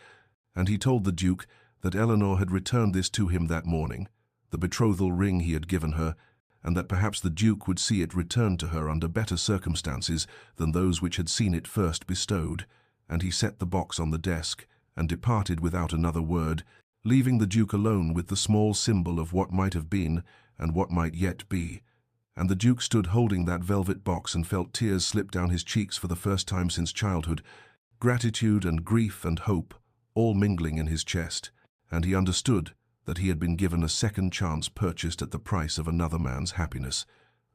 and he told the Duke that Eleanor had returned this to him that morning, the betrothal ring he had given her, and that perhaps the Duke would see it returned to her under better circumstances than those which had seen it first bestowed, and he set the box on the desk and departed without another word, leaving the Duke alone with the small symbol of what might have been and what might yet be. And the Duke stood holding that velvet box and felt tears slip down his cheeks for the first time since childhood, gratitude and grief and hope all mingling in his chest, and he understood that he had been given a second chance purchased at the price of another man's happiness,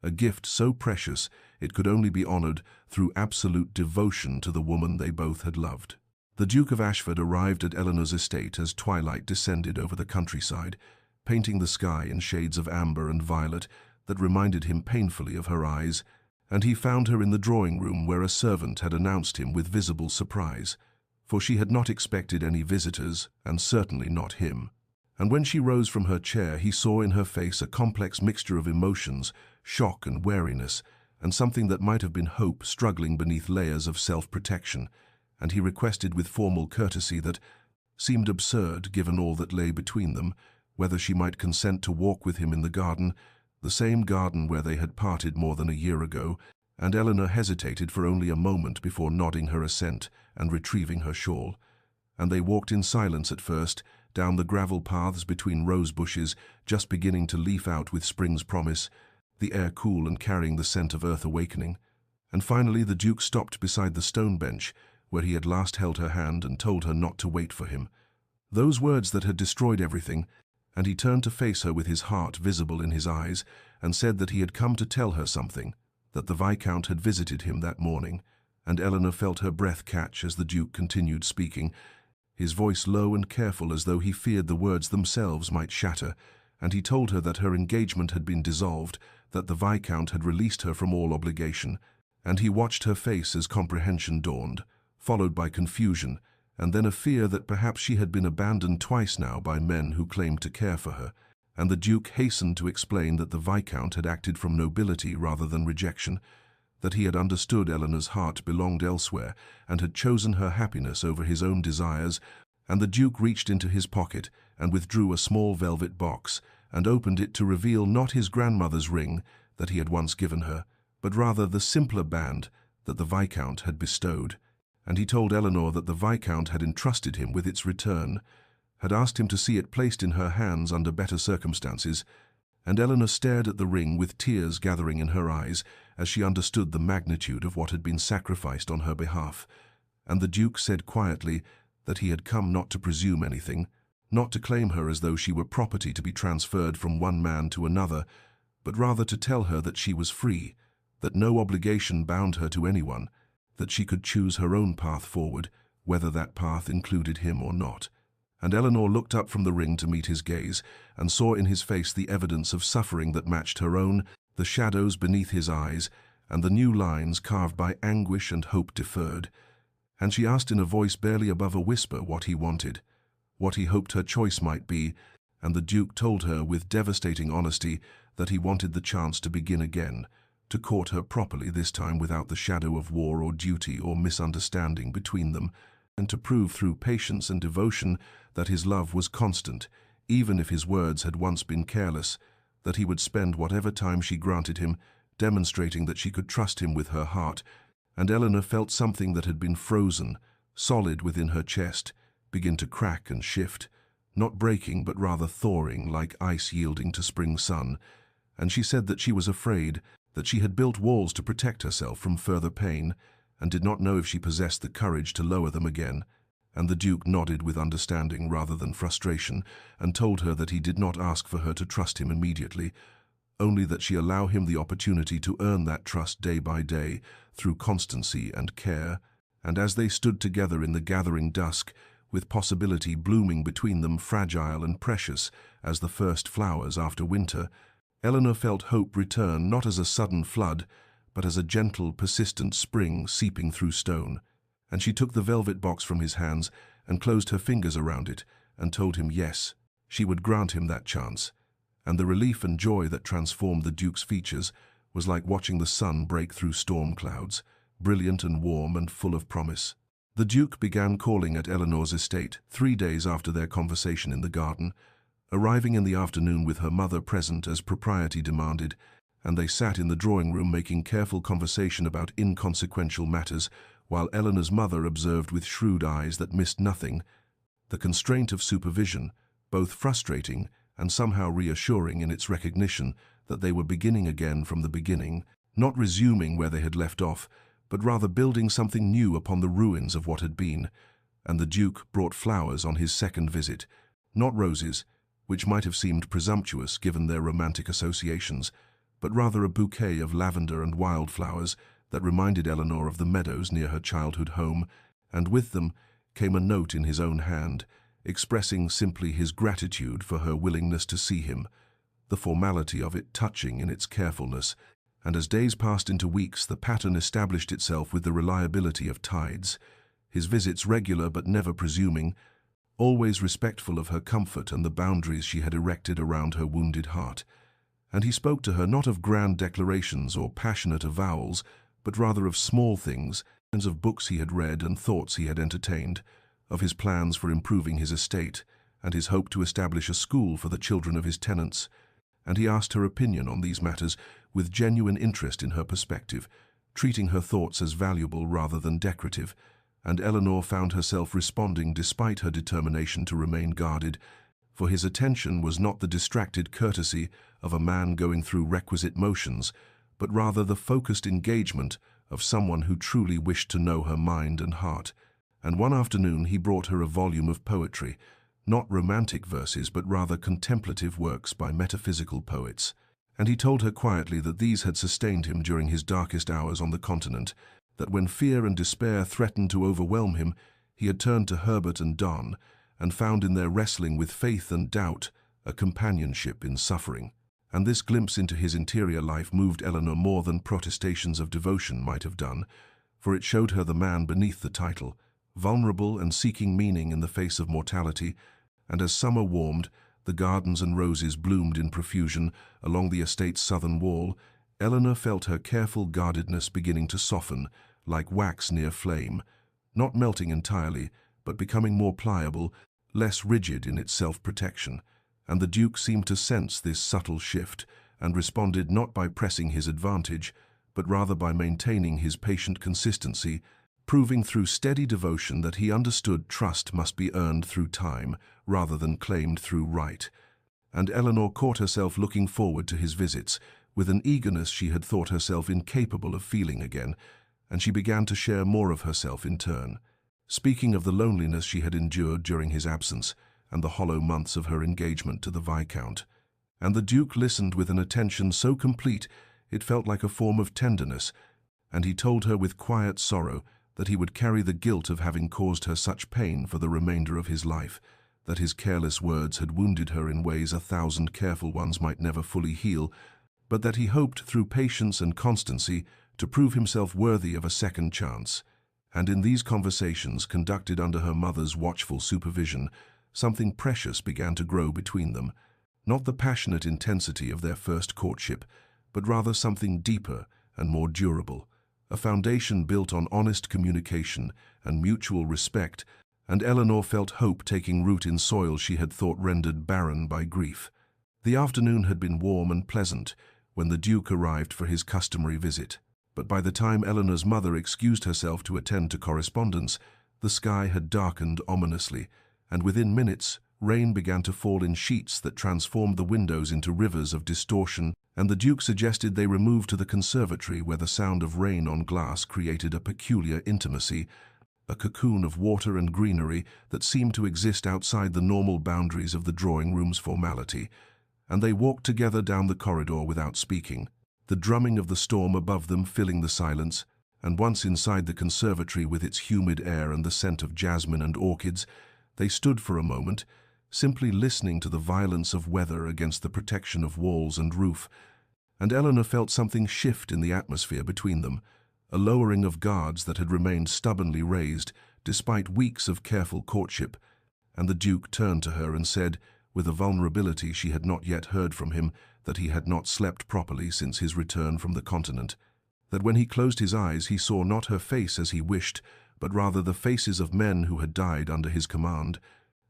a gift so precious it could only be honored through absolute devotion to the woman they both had loved. The Duke of Ashford arrived at Eleanor's estate as twilight descended over the countryside, painting the sky in shades of amber and violet that reminded him painfully of her eyes, and he found her in the drawing-room where a servant had announced him with visible surprise, for she had not expected any visitors, and certainly not him. And when she rose from her chair, he saw in her face a complex mixture of emotions, shock and wariness, and something that might have been hope struggling beneath layers of self-protection, and he requested with formal courtesy that seemed absurd given all that lay between them, whether she might consent to walk with him in the garden, the same garden where they had parted more than a year ago, and Eleanor hesitated for only a moment before nodding her assent and retrieving her shawl. And they walked in silence at first, down the gravel paths between rose bushes just beginning to leaf out with spring's promise, the air cool and carrying the scent of earth awakening. And finally the Duke stopped beside the stone bench, where he had last held her hand and told her not to wait for him. Those words that had destroyed everything, and he turned to face her with his heart visible in his eyes, and said that he had come to tell her something, that the Viscount had visited him that morning, and Eleanor felt her breath catch as the Duke continued speaking, his voice low and careful as though he feared the words themselves might shatter, and he told her that her engagement had been dissolved, that the Viscount had released her from all obligation, and he watched her face as comprehension dawned, followed by confusion, and then a fear that perhaps she had been abandoned twice now by men who claimed to care for her, and the Duke hastened to explain that the Viscount had acted from nobility rather than rejection, that he had understood Eleanor's heart belonged elsewhere and had chosen her happiness over his own desires, and the Duke reached into his pocket and withdrew a small velvet box and opened it to reveal not his grandmother's ring that he had once given her, but rather the simpler band that the Viscount had bestowed, and he told Eleanor that the Viscount had entrusted him with its return, had asked him to see it placed in her hands under better circumstances, and Eleanor stared at the ring with tears gathering in her eyes as she understood the magnitude of what had been sacrificed on her behalf, and the Duke said quietly that he had come not to presume anything, not to claim her as though she were property to be transferred from one man to another, but rather to tell her that she was free, that no obligation bound her to anyone, that she could choose her own path forward, whether that path included him or not. And Eleanor looked up from the ring to meet his gaze, and saw in his face the evidence of suffering that matched her own, the shadows beneath his eyes, and the new lines carved by anguish and hope deferred. And she asked in a voice barely above a whisper what he wanted, what he hoped her choice might be, and the Duke told her with devastating honesty that he wanted the chance to begin again, to court her properly this time without the shadow of war or duty or misunderstanding between them, and to prove through patience and devotion that his love was constant, even if his words had once been careless, that he would spend whatever time she granted him, demonstrating that she could trust him with her heart, and Eleanor felt something that had been frozen, solid within her chest, begin to crack and shift, not breaking but rather thawing like ice yielding to spring sun, and she said that she was afraid, that she had built walls to protect herself from further pain, and did not know if she possessed the courage to lower them again, and the Duke nodded with understanding rather than frustration, and told her that he did not ask for her to trust him immediately, only that she allow him the opportunity to earn that trust day by day through constancy and care. And as they stood together in the gathering dusk, with possibility blooming between them fragile and precious as the first flowers after winter, Eleanor felt hope return not as a sudden flood, but as a gentle, persistent spring seeping through stone. And she took the velvet box from his hands and closed her fingers around it and told him yes, she would grant him that chance. And the relief and joy that transformed the Duke's features was like watching the sun break through storm clouds, brilliant and warm and full of promise. The Duke began calling at Eleanor's estate 3 days after their conversation in the garden, arriving in the afternoon with her mother present as propriety demanded, and they sat in the drawing-room making careful conversation about inconsequential matters, while Eleanor's mother observed with shrewd eyes that missed nothing. The constraint of supervision, both frustrating and somehow reassuring in its recognition that they were beginning again from the beginning, not resuming where they had left off, but rather building something new upon the ruins of what had been. And the Duke brought flowers on his second visit, not roses, which might have seemed presumptuous given their romantic associations, but rather a bouquet of lavender and wildflowers that reminded Eleanor of the meadows near her childhood home, and with them came a note in his own hand, expressing simply his gratitude for her willingness to see him, the formality of it touching in its carefulness. And as days passed into weeks, the pattern established itself with the reliability of tides, his visits regular but never presuming, always respectful of her comfort and the boundaries she had erected around her wounded heart. And he spoke to her not of grand declarations or passionate avowals, but rather of small things, of books he had read and thoughts he had entertained, of his plans for improving his estate, and his hope to establish a school for the children of his tenants. And he asked her opinion on these matters with genuine interest in her perspective, treating her thoughts as valuable rather than decorative, and Eleanor found herself responding despite her determination to remain guarded, for his attention was not the distracted courtesy of a man going through requisite motions, but rather the focused engagement of someone who truly wished to know her mind and heart. And one afternoon he brought her a volume of poetry, not romantic verses but rather contemplative works by metaphysical poets. And he told her quietly that these had sustained him during his darkest hours on the continent, that when fear and despair threatened to overwhelm him, he had turned to Herbert and Donne, and found in their wrestling with faith and doubt a companionship in suffering. And this glimpse into his interior life moved Eleanor more than protestations of devotion might have done, for it showed her the man beneath the title, vulnerable and seeking meaning in the face of mortality. And as summer warmed, the gardens and roses bloomed in profusion along the estate's southern wall, Eleanor felt her careful guardedness beginning to soften, like wax near flame, not melting entirely, but becoming more pliable, less rigid in its self-protection. And the Duke seemed to sense this subtle shift, and responded not by pressing his advantage, but rather by maintaining his patient consistency, proving through steady devotion that he understood trust must be earned through time, rather than claimed through right. And Eleanor caught herself looking forward to his visits, with an eagerness she had thought herself incapable of feeling again, and she began to share more of herself in turn, speaking of the loneliness she had endured during his absence, and the hollow months of her engagement to the Viscount. And the Duke listened with an attention so complete it felt like a form of tenderness, and he told her with quiet sorrow that he would carry the guilt of having caused her such pain for the remainder of his life, that his careless words had wounded her in ways 1,000 careful ones might never fully heal, but that he hoped through patience and constancy to prove himself worthy of a second chance. And in these conversations, conducted under her mother's watchful supervision, something precious began to grow between them, not the passionate intensity of their first courtship, but rather something deeper and more durable, a foundation built on honest communication and mutual respect, and Eleanor felt hope taking root in soil she had thought rendered barren by grief. The afternoon had been warm and pleasant when the Duke arrived for his customary visit, but by the time Eleanor's mother excused herself to attend to correspondence, the sky had darkened ominously, and within minutes, rain began to fall in sheets that transformed the windows into rivers of distortion, and the Duke suggested they remove to the conservatory where the sound of rain on glass created a peculiar intimacy, a cocoon of water and greenery that seemed to exist outside the normal boundaries of the drawing-room's formality. and they walked together down the corridor without speaking, the drumming of the storm above them filling the silence, and once inside the conservatory with its humid air and the scent of jasmine and orchids, they stood for a moment, simply listening to the violence of weather against the protection of walls and roof, and Eleanor felt something shift in the atmosphere between them, a lowering of guards that had remained stubbornly raised despite weeks of careful courtship, and the Duke turned to her and said, with a vulnerability she had not yet heard from him, that he had not slept properly since his return from the continent, that when he closed his eyes he saw not her face as he wished, but rather the faces of men who had died under his command,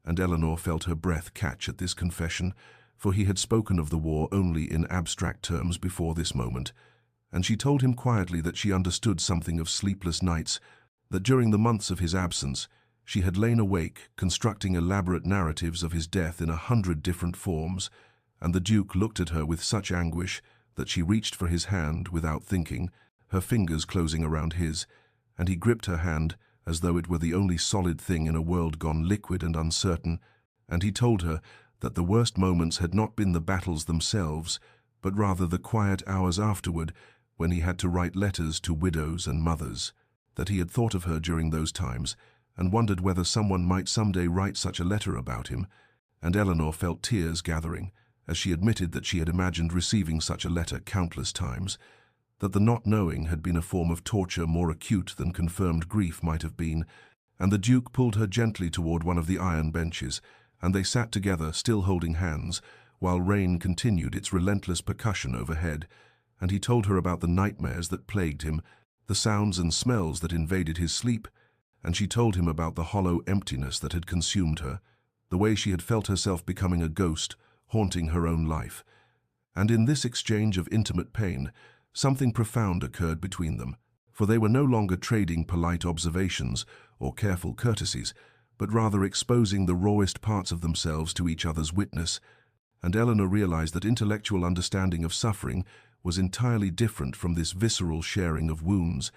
and Eleanor felt her breath catch at this confession, for he had spoken of the war only in abstract terms before this moment, and she told him quietly that she understood something of sleepless nights, that during the months of his absence she had lain awake, constructing elaborate narratives of his death in 100 different forms, and the Duke looked at her with such anguish that she reached for his hand without thinking, her fingers closing around his, and he gripped her hand as though it were the only solid thing in a world gone liquid and uncertain, and he told her that the worst moments had not been the battles themselves, but rather the quiet hours afterward when he had to write letters to widows and mothers, that he had thought of her during those times and wondered whether someone might someday write such a letter about him, and Eleanor felt tears gathering as she admitted that she had imagined receiving such a letter countless times, that the not knowing had been a form of torture more acute than confirmed grief might have been, and the Duke pulled her gently toward one of the iron benches, and they sat together, still holding hands, while rain continued its relentless percussion overhead, and he told her about the nightmares that plagued him, the sounds and smells that invaded his sleep, and she told him about the hollow emptiness that had consumed her, the way she had felt herself becoming a ghost, haunting her own life. And in this exchange of intimate pain, something profound occurred between them, for they were no longer trading polite observations or careful courtesies, but rather exposing the rawest parts of themselves to each other's witness, and Eleanor realized that intellectual understanding of suffering was entirely different from this visceral sharing of wounds,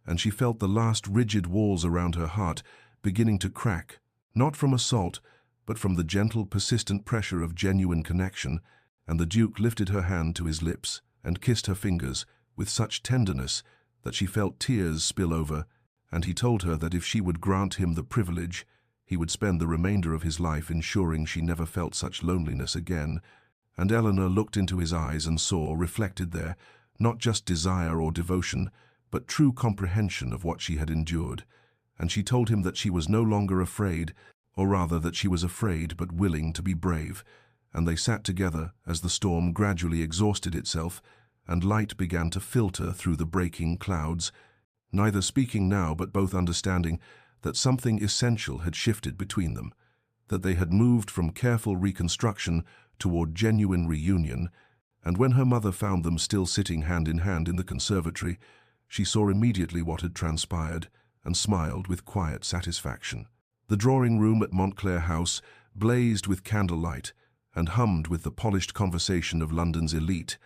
and she felt the last rigid walls around her heart beginning to crack, not from assault, but from the gentle, persistent pressure of genuine connection, and the Duke lifted her hand to his lips and kissed her fingers with such tenderness that she felt tears spill over, and he told her that if she would grant him the privilege, he would spend the remainder of his life ensuring she never felt such loneliness again, and Eleanor looked into his eyes and saw, reflected there, not just desire or devotion, but true comprehension of what she had endured, and she told him that she was no longer afraid, or rather that she was afraid but willing to be brave, and they sat together as the storm gradually exhausted itself, and light began to filter through the breaking clouds, neither speaking now but both understanding that something essential had shifted between them, that they had moved from careful reconstruction toward genuine reunion, and when her mother found them still sitting hand in hand in the conservatory, she saw immediately what had transpired and smiled with quiet satisfaction. The drawing-room at Montclair House blazed with candlelight and hummed with the polished conversation of London's elite,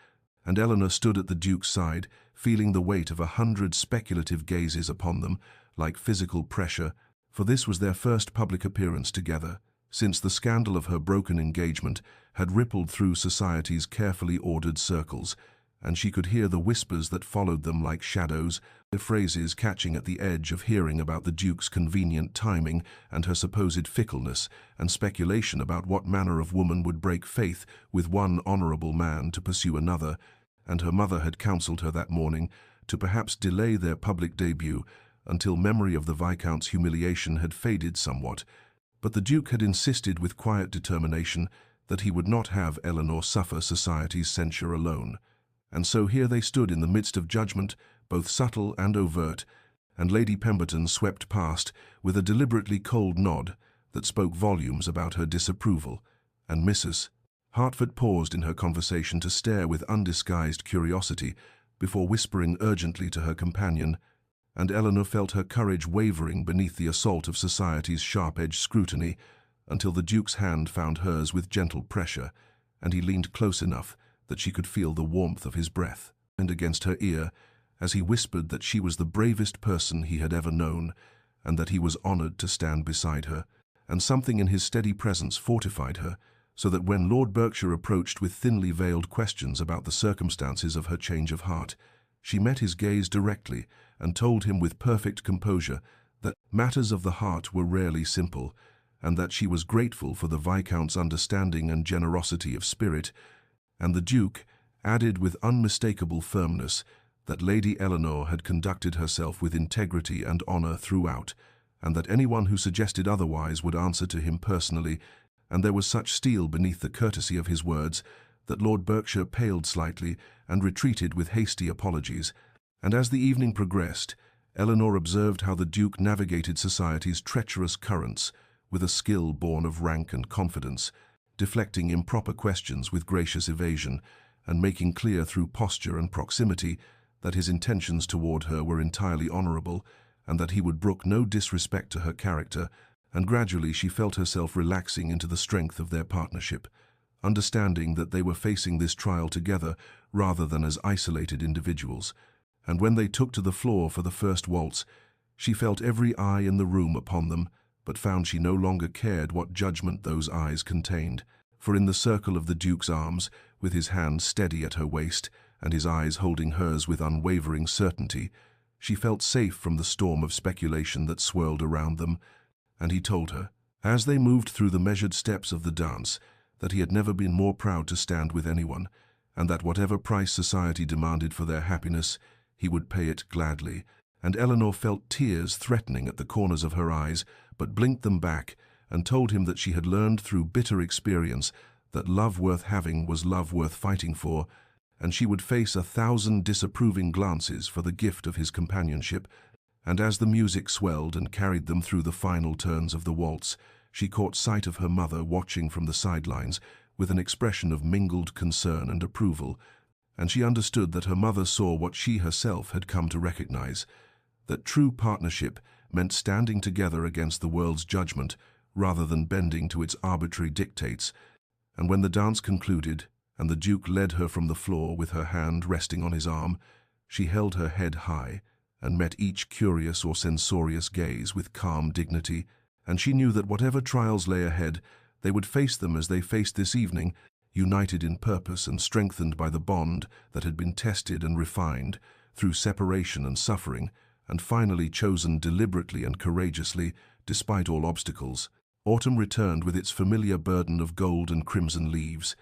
and Eleanor stood at the Duke's side, feeling the weight of 100 speculative gazes upon them, like physical pressure, for this was their first public appearance together, since the scandal of her broken engagement had rippled through society's carefully ordered circles, and she could hear the whispers that followed them like shadows, the phrases catching at the edge of hearing about the Duke's convenient timing and her supposed fickleness, and speculation about what manner of woman would break faith with one honorable man to pursue another, and her mother had counseled her that morning to perhaps delay their public debut until memory of the Viscount's humiliation had faded somewhat, but the Duke had insisted with quiet determination that he would not have Eleanor suffer society's censure alone. And so here they stood in the midst of judgment, both subtle and overt, and Lady Pemberton swept past with a deliberately cold nod that spoke volumes about her disapproval, and Mrs. Hertford paused in her conversation to stare with undisguised curiosity before whispering urgently to her companion, and Eleanor felt her courage wavering beneath the assault of society's sharp-edged scrutiny until the Duke's hand found hers with gentle pressure, and he leaned close enough that she could feel the warmth of his breath and against her ear as he whispered that she was the bravest person he had ever known, and that he was honored to stand beside her, and something in his steady presence fortified her, so that when Lord Berkshire approached with thinly veiled questions about the circumstances of her change of heart, she met his gaze directly and told him with perfect composure that matters of the heart were rarely simple, and that she was grateful for the Viscount's understanding and generosity of spirit, and the Duke added with unmistakable firmness that Lady Eleanor had conducted herself with integrity and honor throughout, and that anyone who suggested otherwise would answer to him personally, and there was such steel beneath the courtesy of his words that Lord Berkshire paled slightly and retreated with hasty apologies. And as the evening progressed, Eleanor observed how the Duke navigated society's treacherous currents with a skill born of rank and confidence, deflecting improper questions with gracious evasion, and making clear through posture and proximity that his intentions toward her were entirely honorable, and that he would brook no disrespect to her character, and gradually she felt herself relaxing into the strength of their partnership, understanding that they were facing this trial together rather than as isolated individuals. And when they took to the floor for the first waltz, she felt every eye in the room upon them, but found she no longer cared what judgment those eyes contained. For in the circle of the Duke's arms, with his hand steady at her waist, and his eyes holding hers with unwavering certainty, she felt safe from the storm of speculation that swirled around them, and he told her, as they moved through the measured steps of the dance, that he had never been more proud to stand with anyone, and that whatever price society demanded for their happiness, he would pay it gladly. And Eleanor felt tears threatening at the corners of her eyes, but blinked them back, and told him that she had learned through bitter experience that love worth having was love worth fighting for, and she would face 1,000 disapproving glances for the gift of his companionship. And as the music swelled and carried them through the final turns of the waltz, she caught sight of her mother watching from the sidelines with an expression of mingled concern and approval, and she understood that her mother saw what she herself had come to recognize, that true partnership meant standing together against the world's judgment rather than bending to its arbitrary dictates. And when the dance concluded, and the Duke led her from the floor with her hand resting on his arm, she held her head high and met each curious or censorious gaze with calm dignity, and she knew that whatever trials lay ahead, they would face them as they faced this evening, united in purpose and strengthened by the bond that had been tested and refined through separation and suffering, and finally chosen deliberately and courageously, despite all obstacles. Autumn returned with its familiar burden of gold and crimson leaves,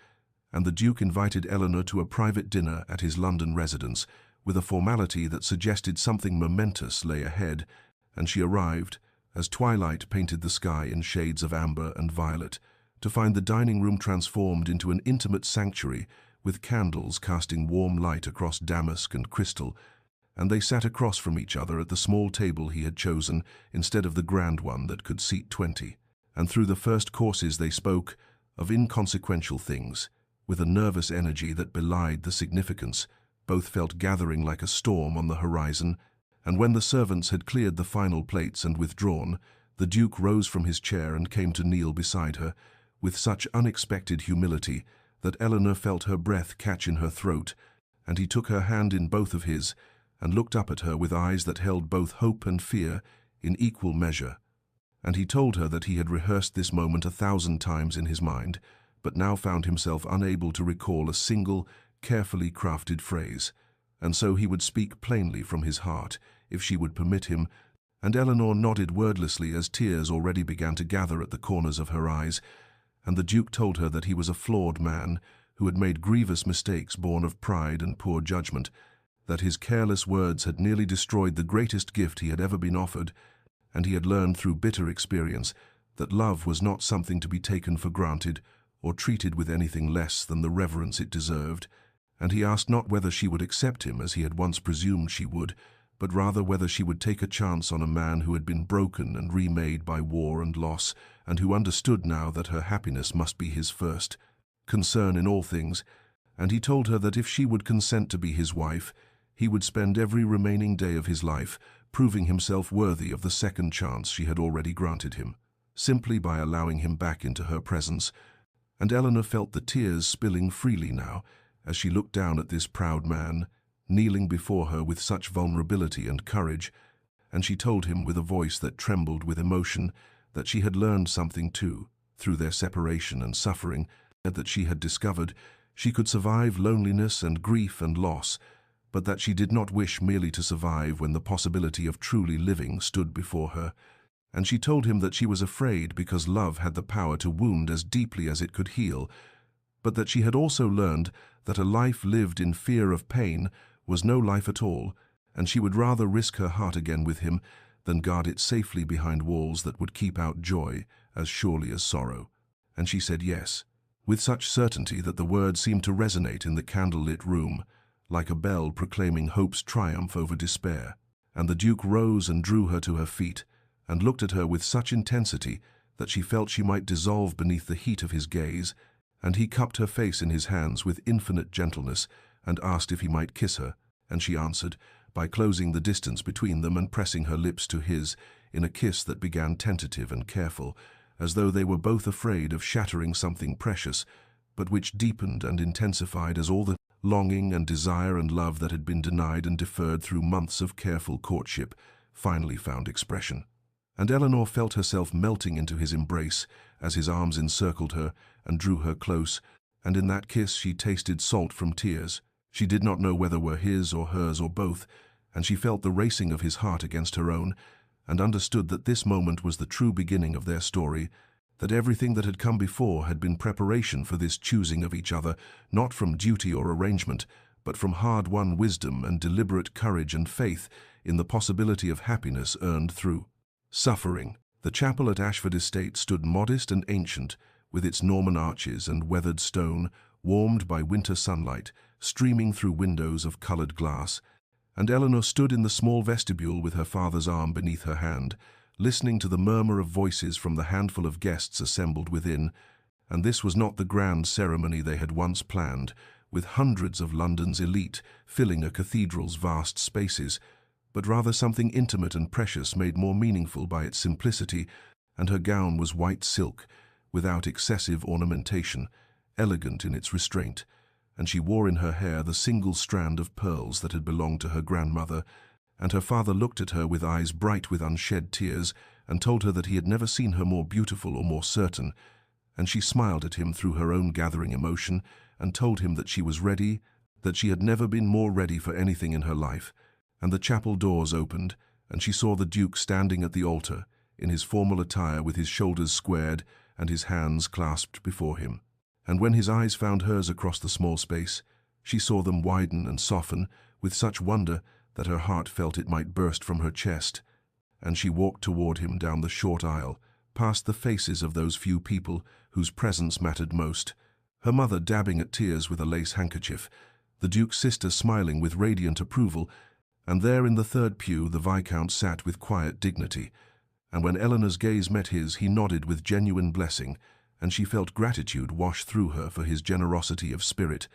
and the Duke invited Eleanor to a private dinner at his London residence, with a formality that suggested something momentous lay ahead, and she arrived, as twilight painted the sky in shades of amber and violet, to find the dining room transformed into an intimate sanctuary, with candles casting warm light across damask and crystal, and they sat across from each other at the small table he had chosen instead of the grand one that could seat 20. And through the first courses they spoke of inconsequential things, with a nervous energy that belied the significance. Both felt gathering like a storm on the horizon, and when the servants had cleared the final plates and withdrawn, the Duke rose from his chair and came to kneel beside her, with such unexpected humility that Eleanor felt her breath catch in her throat, and he took her hand in both of his, and looked up at her with eyes that held both hope and fear in equal measure. And he told her that he had rehearsed this moment 1,000 times in his mind, but now found himself unable to recall a single, carefully crafted phrase, and so he would speak plainly from his heart, if she would permit him, and Eleanor nodded wordlessly as tears already began to gather at the corners of her eyes, and the Duke told her that he was a flawed man who had made grievous mistakes born of pride and poor judgment, that his careless words had nearly destroyed the greatest gift he had ever been offered, and he had learned through bitter experience that love was not something to be taken for granted or treated with anything less than the reverence it deserved, and he asked not whether she would accept him as he had once presumed she would, but rather whether she would take a chance on a man who had been broken and remade by war and loss, and who understood now that her happiness must be his first concern in all things, and he told her that if she would consent to be his wife, he would spend every remaining day of his life proving himself worthy of the second chance she had already granted him, simply by allowing him back into her presence. And Eleanor felt the tears spilling freely now, as she looked down at this proud man, kneeling before her with such vulnerability and courage, and she told him with a voice that trembled with emotion that she had learned something too, through their separation and suffering, that she had discovered, she could survive loneliness and grief and loss, but that she did not wish merely to survive when the possibility of truly living stood before her. And she told him that she was afraid because love had the power to wound as deeply as it could heal, but that she had also learned that a life lived in fear of pain was no life at all, and she would rather risk her heart again with him than guard it safely behind walls that would keep out joy as surely as sorrow. And she said yes, with such certainty that the words seemed to resonate in the candle-lit room, like a bell proclaiming hope's triumph over despair. And the Duke rose and drew her to her feet, and looked at her with such intensity that she felt she might dissolve beneath the heat of his gaze, and he cupped her face in his hands with infinite gentleness and asked if he might kiss her, and she answered by closing the distance between them and pressing her lips to his in a kiss that began tentative and careful, as though they were both afraid of shattering something precious, but which deepened and intensified as all the longing and desire and love that had been denied and deferred through months of careful courtship finally found expression. And Eleanor felt herself melting into his embrace as his arms encircled her and drew her close, and in that kiss she tasted salt from tears. She did not know whether were his or hers or both, and she felt the racing of his heart against her own, and understood that this moment was the true beginning of their story, that everything that had come before had been preparation for this choosing of each other, not from duty or arrangement, but from hard-won wisdom and deliberate courage and faith in the possibility of happiness earned through suffering. The chapel at Ashford Estate stood modest and ancient, with its Norman arches and weathered stone, warmed by winter sunlight, streaming through windows of coloured glass, and Eleanor stood in the small vestibule with her father's arm beneath her hand, listening to the murmur of voices from the handful of guests assembled within. And this was not the grand ceremony they had once planned, with hundreds of London's elite filling a cathedral's vast spaces, but rather something intimate and precious made more meaningful by its simplicity, and her gown was white silk, without excessive ornamentation, elegant in its restraint, and she wore in her hair the single strand of pearls that had belonged to her grandmother, and her father looked at her with eyes bright with unshed tears and told her that he had never seen her more beautiful or more certain, and she smiled at him through her own gathering emotion and told him that she was ready, that she had never been more ready for anything in her life. And the chapel doors opened, and she saw the Duke standing at the altar, in his formal attire with his shoulders squared and his hands clasped before him. And when his eyes found hers across the small space, she saw them widen and soften with such wonder that her heart felt it might burst from her chest, and she walked toward him down the short aisle, past the faces of those few people whose presence mattered most, her mother dabbing at tears with a lace handkerchief, the Duke's sister smiling with radiant approval, and there in the third pew the Viscount sat with quiet dignity, and when Eleanor's gaze met his he nodded with genuine blessing, and she felt gratitude wash through her for his generosity of spirit.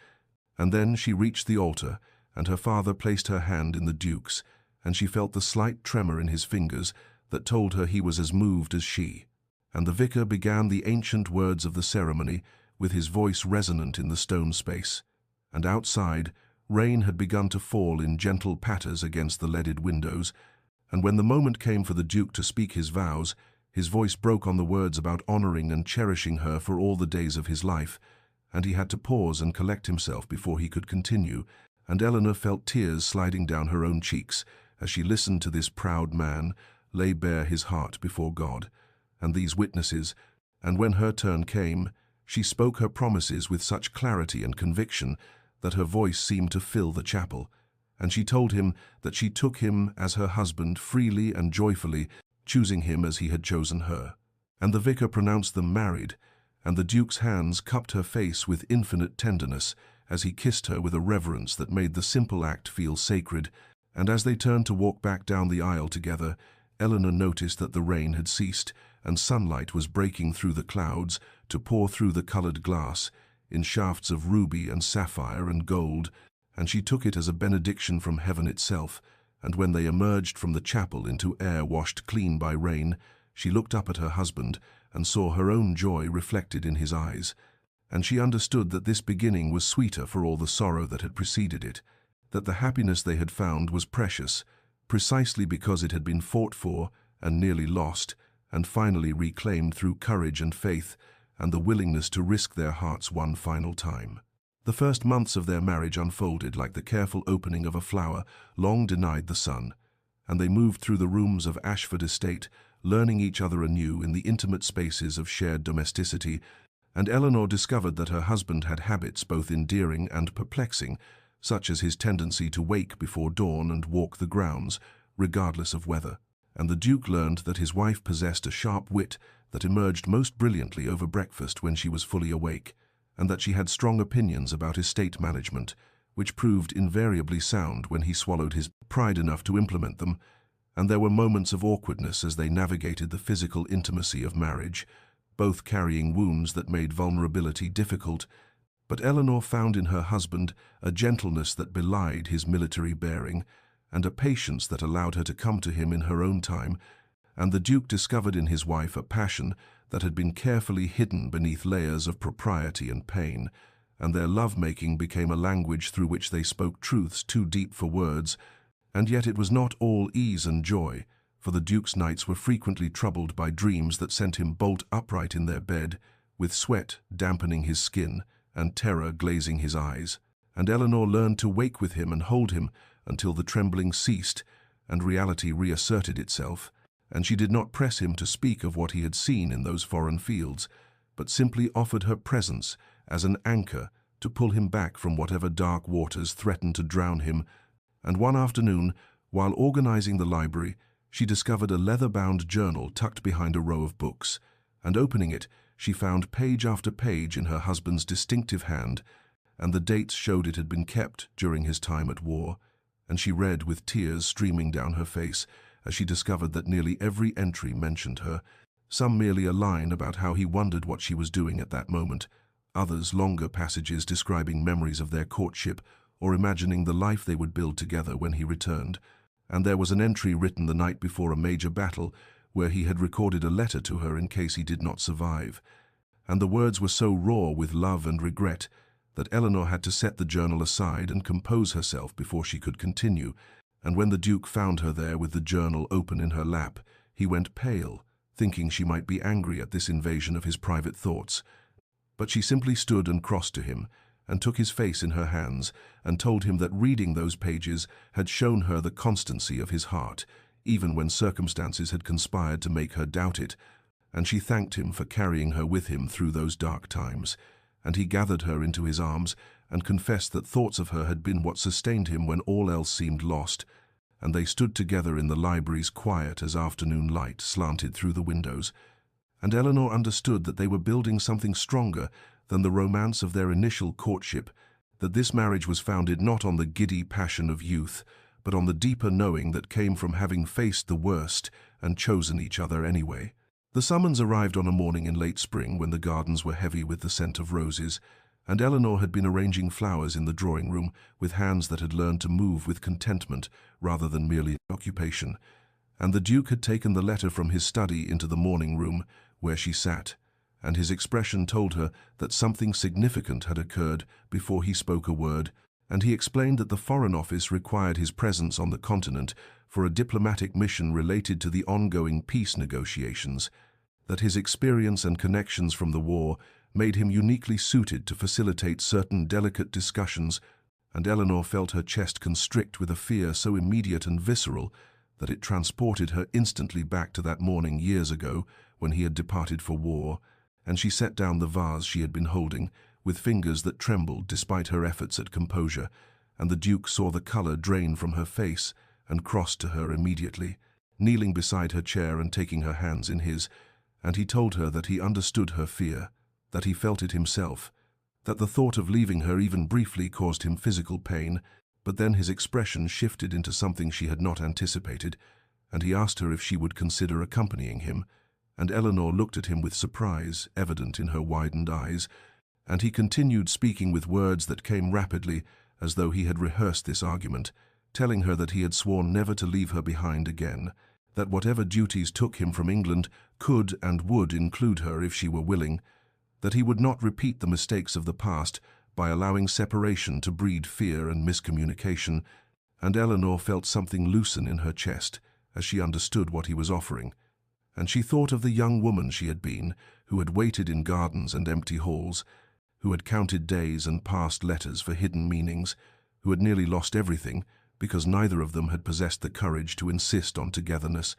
And then she reached the altar, and her father placed her hand in the Duke's, and she felt the slight tremor in his fingers that told her he was as moved as she. And the vicar began the ancient words of the ceremony, with his voice resonant in the stone space. And outside, rain had begun to fall in gentle patters against the leaded windows, and when the moment came for the Duke to speak his vows, his voice broke on the words about honoring and cherishing her for all the days of his life, and he had to pause and collect himself before he could continue, and Eleanor felt tears sliding down her own cheeks as she listened to this proud man lay bare his heart before God and these witnesses, and when her turn came, she spoke her promises with such clarity and conviction that her voice seemed to fill the chapel, and she told him that she took him as her husband freely and joyfully, choosing him as he had chosen her. And the vicar pronounced them married, and the Duke's hands cupped her face with infinite tenderness as he kissed her with a reverence that made the simple act feel sacred, and as they turned to walk back down the aisle together, Eleanor noticed that the rain had ceased, and sunlight was breaking through the clouds to pour through the coloured glass in shafts of ruby and sapphire and gold, and she took it as a benediction from heaven itself, and when they emerged from the chapel into air washed clean by rain, she looked up at her husband and saw her own joy reflected in his eyes, and she understood that this beginning was sweeter for all the sorrow that had preceded it, that the happiness they had found was precious, precisely because it had been fought for and nearly lost, and finally reclaimed through courage and faith, and the willingness to risk their hearts one final time. The first months of their marriage unfolded like the careful opening of a flower long denied the sun, and they moved through the rooms of Ashford Estate, learning each other anew in the intimate spaces of shared domesticity, and Eleanor discovered that her husband had habits both endearing and perplexing, such as his tendency to wake before dawn and walk the grounds, regardless of weather. And the Duke learned that his wife possessed a sharp wit that emerged most brilliantly over breakfast when she was fully awake, and that she had strong opinions about estate management, which proved invariably sound when he swallowed his pride enough to implement them. And there were moments of awkwardness as they navigated the physical intimacy of marriage, both carrying wounds that made vulnerability difficult. But Eleanor found in her husband a gentleness that belied his military bearing, and a patience that allowed her to come to him in her own time, and the Duke discovered in his wife a passion that had been carefully hidden beneath layers of propriety and pain, and their love-making became a language through which they spoke truths too deep for words. And yet it was not all ease and joy, for the Duke's nights were frequently troubled by dreams that sent him bolt upright in their bed, with sweat dampening his skin and terror glazing his eyes. And Eleanor learned to wake with him and hold him until the trembling ceased and reality reasserted itself, and she did not press him to speak of what he had seen in those foreign fields, but simply offered her presence as an anchor to pull him back from whatever dark waters threatened to drown him. And one afternoon, while organizing the library, she discovered a leather-bound journal tucked behind a row of books, and opening it, she found page after page in her husband's distinctive hand, and the dates showed it had been kept during his time at war, and she read with tears streaming down her face as she discovered that nearly every entry mentioned her, some merely a line about how he wondered what she was doing at that moment, others longer passages describing memories of their courtship or imagining the life they would build together when he returned. And there was an entry written the night before a major battle where he had recorded a letter to her in case he did not survive. And the words were so raw with love and regret that Eleanor had to set the journal aside and compose herself before she could continue, and when the Duke found her there with the journal open in her lap, he went pale, thinking she might be angry at this invasion of his private thoughts. But she simply stood and crossed to him, and took his face in her hands, and told him that reading those pages had shown her the constancy of his heart, even when circumstances had conspired to make her doubt it, and she thanked him for carrying her with him through those dark times. And he gathered her into his arms and confessed that thoughts of her had been what sustained him when all else seemed lost, and they stood together in the library's quiet as afternoon light slanted through the windows. And Eleanor understood that they were building something stronger than the romance of their initial courtship, that this marriage was founded not on the giddy passion of youth, but on the deeper knowing that came from having faced the worst and chosen each other anyway. The summons arrived on a morning in late spring when the gardens were heavy with the scent of roses, and Eleanor had been arranging flowers in the drawing-room with hands that had learned to move with contentment rather than merely occupation, and the Duke had taken the letter from his study into the morning-room where she sat, and his expression told her that something significant had occurred before he spoke a word, and he explained that the Foreign Office required his presence on the continent for a diplomatic mission related to the ongoing peace negotiations, that his experience and connections from the war made him uniquely suited to facilitate certain delicate discussions, and Eleanor felt her chest constrict with a fear so immediate and visceral that it transported her instantly back to that morning years ago when he had departed for war, and she set down the vase she had been holding with fingers that trembled despite her efforts at composure, and the Duke saw the color drain from her face and crossed to her immediately, kneeling beside her chair and taking her hands in his, and he told her that he understood her fear, that he felt it himself, that the thought of leaving her even briefly caused him physical pain, but then his expression shifted into something she had not anticipated, and he asked her if she would consider accompanying him, and Eleanor looked at him with surprise evident in her widened eyes, and he continued speaking with words that came rapidly as though he had rehearsed this argument, telling her that he had sworn never to leave her behind again, that whatever duties took him from England could and would include her if she were willing, that he would not repeat the mistakes of the past by allowing separation to breed fear and miscommunication, and Eleanor felt something loosen in her chest as she understood what he was offering, and she thought of the young woman she had been, who had waited in gardens and empty halls, who had counted days and passed letters for hidden meanings, who had nearly lost everything because neither of them had possessed the courage to insist on togetherness.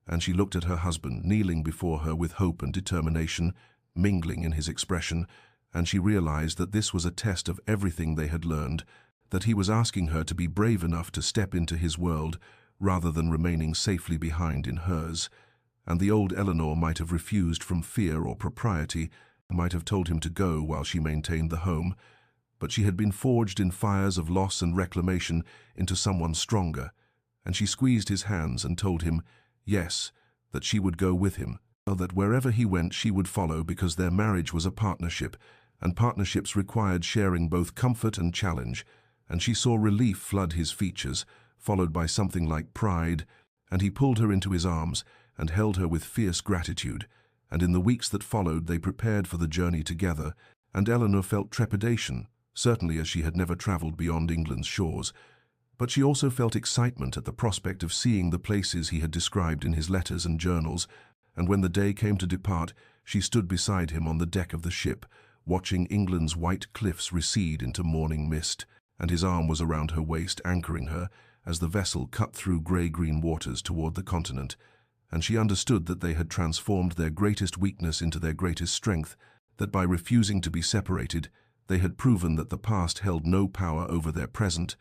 And she looked at her husband, kneeling before her with hope and determination, mingling in his expression, and she realized that this was a test of everything they had learned, that he was asking her to be brave enough to step into his world rather than remaining safely behind in hers. And the old Eleanor might have refused from fear or propriety, might have told him to go while she maintained the home, but she had been forged in fires of loss and reclamation into someone stronger, and she squeezed his hands and told him, yes, that she would go with him, that wherever he went she would follow, because their marriage was a partnership, and partnerships required sharing both comfort and challenge, and she saw relief flood his features, followed by something like pride, and he pulled her into his arms and held her with fierce gratitude, and in the weeks that followed they prepared for the journey together, and Eleanor felt trepidation, certainly as she had never travelled beyond England's shores, but she also felt excitement at the prospect of seeing the places he had described in his letters and journals, and when the day came to depart, she stood beside him on the deck of the ship, watching England's white cliffs recede into morning mist, and his arm was around her waist, anchoring her as the vessel cut through grey-green waters toward the continent, and she understood that they had transformed their greatest weakness into their greatest strength, that by refusing to be separated, they had proven that the past held no power over their present,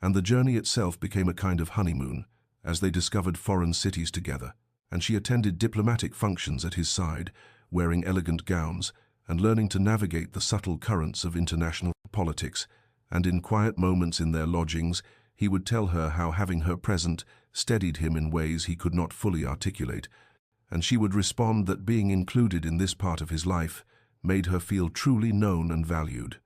and the journey itself became a kind of honeymoon, as they discovered foreign cities together, and she attended diplomatic functions at his side, wearing elegant gowns, and learning to navigate the subtle currents of international politics, and in quiet moments in their lodgings, he would tell her how having her present steadied him in ways he could not fully articulate, and she would respond that being included in this part of his life made her feel truly known and valued.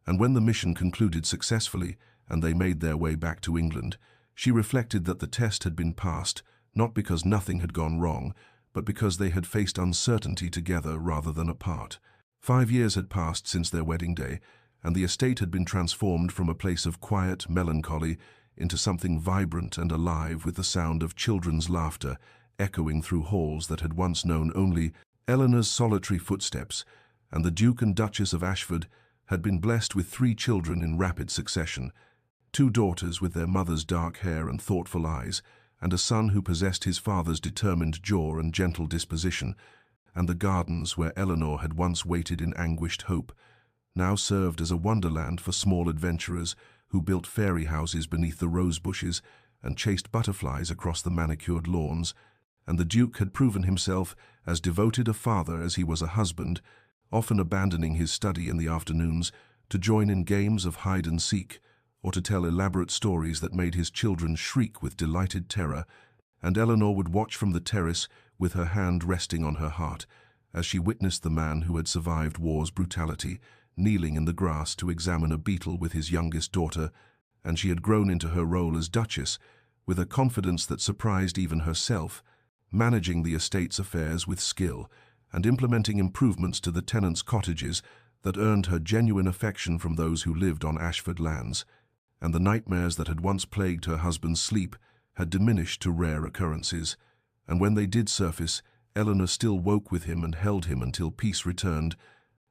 And when the mission concluded successfully and they made their way back to England, she reflected that the test had been passed, not because nothing had gone wrong, but because they had faced uncertainty together rather than apart. 5 years had passed since their wedding day, and the estate had been transformed from a place of quiet melancholy into something vibrant and alive, with the sound of children's laughter echoing through halls that had once known only Eleanor's solitary footsteps, and the Duke and Duchess of Ashford had been blessed with 3 children in rapid succession, 2 daughters with their mother's dark hair and thoughtful eyes, and a son who possessed his father's determined jaw and gentle disposition, and the gardens where Eleanor had once waited in anguished hope now served as a wonderland for small adventurers who built fairy houses beneath the rose bushes and chased butterflies across the manicured lawns, and the Duke had proven himself as devoted a father as he was a husband, often abandoning his study in the afternoons to join in games of hide-and-seek, or to tell elaborate stories that made his children shriek with delighted terror, and Eleanor would watch from the terrace with her hand resting on her heart, as she witnessed the man who had survived war's brutality, kneeling in the grass to examine a beetle with his youngest daughter, and she had grown into her role as Duchess, with a confidence that surprised even herself, managing the estate's affairs with skill, and implementing improvements to the tenants' cottages that earned her genuine affection from those who lived on Ashford lands, and the nightmares that had once plagued her husband's sleep had diminished to rare occurrences, and when they did surface, Eleanor still woke with him and held him until peace returned,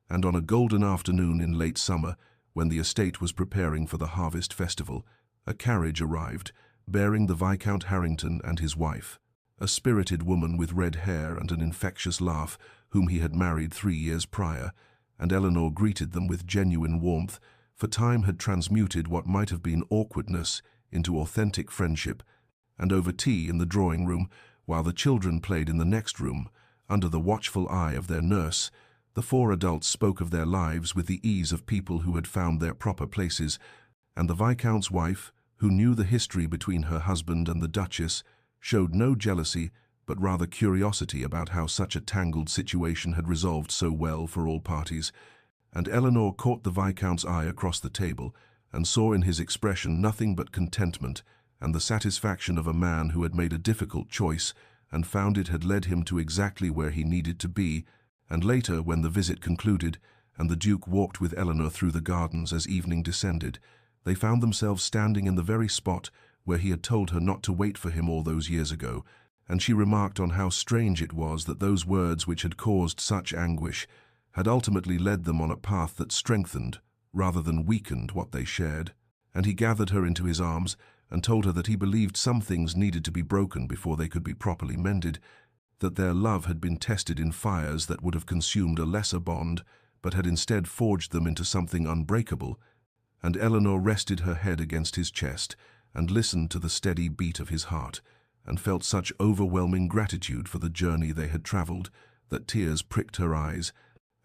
and on a golden afternoon in late summer, when the estate was preparing for the harvest festival, a carriage arrived, bearing the Viscount Harrington and his wife, a spirited woman with red hair and an infectious laugh, whom he had married 3 years prior, and Eleanor greeted them with genuine warmth, for time had transmuted what might have been awkwardness into authentic friendship, and over tea in the drawing-room, while the children played in the next room, under the watchful eye of their nurse, the 4 adults spoke of their lives with the ease of people who had found their proper places, and the Viscount's wife, who knew the history between her husband and the Duchess, showed no jealousy, but rather curiosity about how such a tangled situation had resolved so well for all parties, and Eleanor caught the Viscount's eye across the table, and saw in his expression nothing but contentment and the satisfaction of a man who had made a difficult choice and found it had led him to exactly where he needed to be. And later, when the visit concluded and the Duke walked with Eleanor through the gardens as evening descended, they found themselves standing in the very spot where he had told her not to wait for him all those years ago, and she remarked on how strange it was that those words which had caused such anguish had ultimately led them on a path that strengthened, rather than weakened, what they shared. And he gathered her into his arms and told her that he believed some things needed to be broken before they could be properly mended, that their love had been tested in fires that would have consumed a lesser bond, but had instead forged them into something unbreakable. And Eleanor rested her head against his chest and listened to the steady beat of his heart, and felt such overwhelming gratitude for the journey they had traveled that tears pricked her eyes,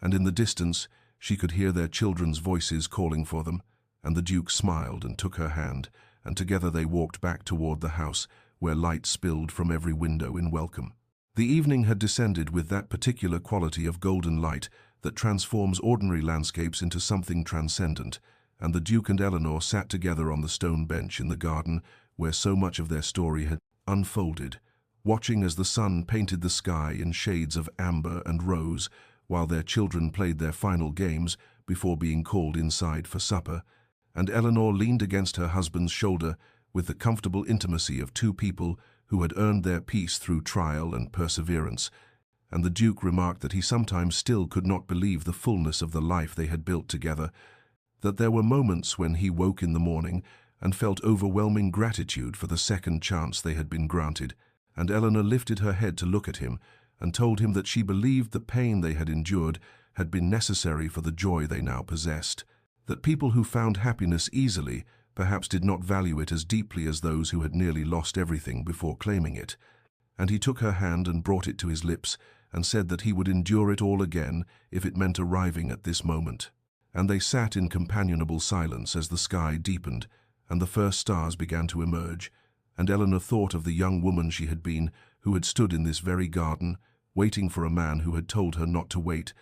and in the distance she could hear their children's voices calling for them, and the Duke smiled and took her hand, and together they walked back toward the house, where light spilled from every window in welcome. The evening had descended with that particular quality of golden light that transforms ordinary landscapes into something transcendent, and the Duke and Eleanor sat together on the stone bench in the garden where so much of their story had unfolded, watching as the sun painted the sky in shades of amber and rose, while their children played their final games before being called inside for supper, and Eleanor leaned against her husband's shoulder with the comfortable intimacy of two people who had earned their peace through trial and perseverance, and the Duke remarked that he sometimes still could not believe the fullness of the life they had built together, that there were moments when he woke in the morning and felt overwhelming gratitude for the second chance they had been granted, and Eleanor lifted her head to look at him and told him that she believed the pain they had endured had been necessary for the joy they now possessed, that people who found happiness easily perhaps did not value it as deeply as those who had nearly lost everything before claiming it. And he took her hand and brought it to his lips and said that he would endure it all again if it meant arriving at this moment. And they sat in companionable silence as the sky deepened and the first stars began to emerge, and Eleanor thought of the young woman she had been, who had stood in this very garden, waiting for a man who had told her not to wait,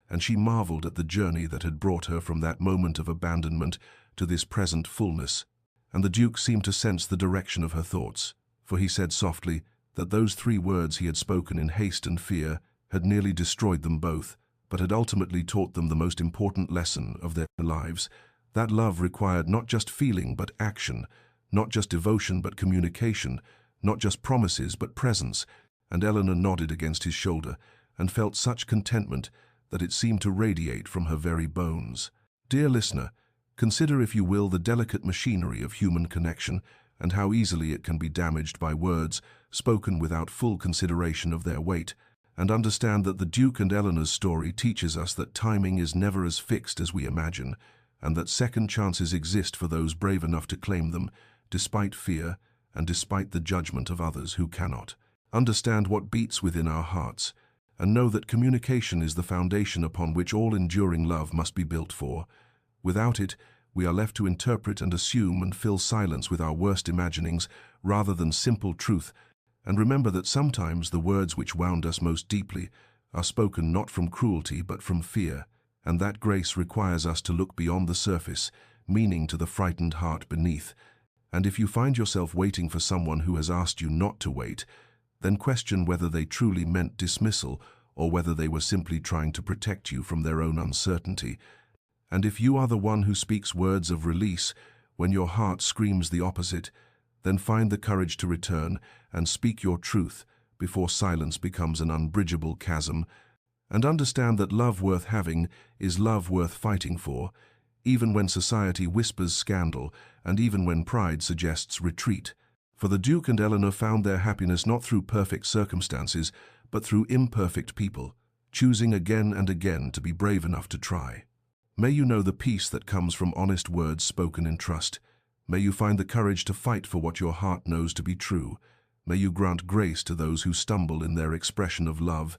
and she marveled at the journey that had brought her from that moment of abandonment to this present fullness. And the Duke seemed to sense the direction of her thoughts, for he said softly that those 3 words he had spoken in haste and fear had nearly destroyed them both, but had ultimately taught them the most important lesson of their lives, that love required not just feeling but action, not just devotion but communication, not just promises but presence. And Eleanor nodded against his shoulder and felt such contentment that it seemed to radiate from her very bones. Dear listener, consider if you will the delicate machinery of human connection and how easily it can be damaged by words spoken without full consideration of their weight, and understand that the Duke and Eleanor's story teaches us that timing is never as fixed as we imagine, and that second chances exist for those brave enough to claim them, despite fear and despite the judgment of others who cannot. Understand what beats within our hearts, and know that communication is the foundation upon which all enduring love must be built for. Without it, we are left to interpret and assume and fill silence with our worst imaginings rather than simple truth, and remember that sometimes the words which wound us most deeply are spoken not from cruelty but from fear, and that grace requires us to look beyond the surface, meaning to the frightened heart beneath. And if you find yourself waiting for someone who has asked you not to wait, then question whether they truly meant dismissal or whether they were simply trying to protect you from their own uncertainty. And if you are the one who speaks words of release when your heart screams the opposite, then find the courage to return and speak your truth before silence becomes an unbridgeable chasm, and understand that love worth having is love worth fighting for, even when society whispers scandal and even when pride suggests retreat. For the Duke and Eleanor found their happiness not through perfect circumstances, but through imperfect people, choosing again and again to be brave enough to try. May you know the peace that comes from honest words spoken in trust. May you find the courage to fight for what your heart knows to be true. May you grant grace to those who stumble in their expression of love,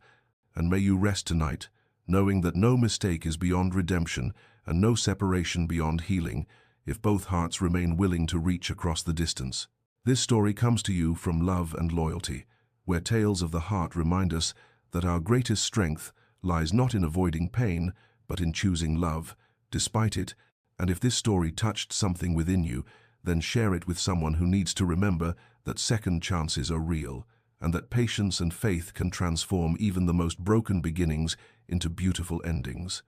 and may you rest tonight, knowing that no mistake is beyond redemption and no separation beyond healing, if both hearts remain willing to reach across the distance. This story comes to you from Love and Loyalty, where tales of the heart remind us that our greatest strength lies not in avoiding pain, but in choosing love, despite it. And if this story touched something within you, then share it with someone who needs to remember that second chances are real, and that patience and faith can transform even the most broken beginnings into beautiful endings.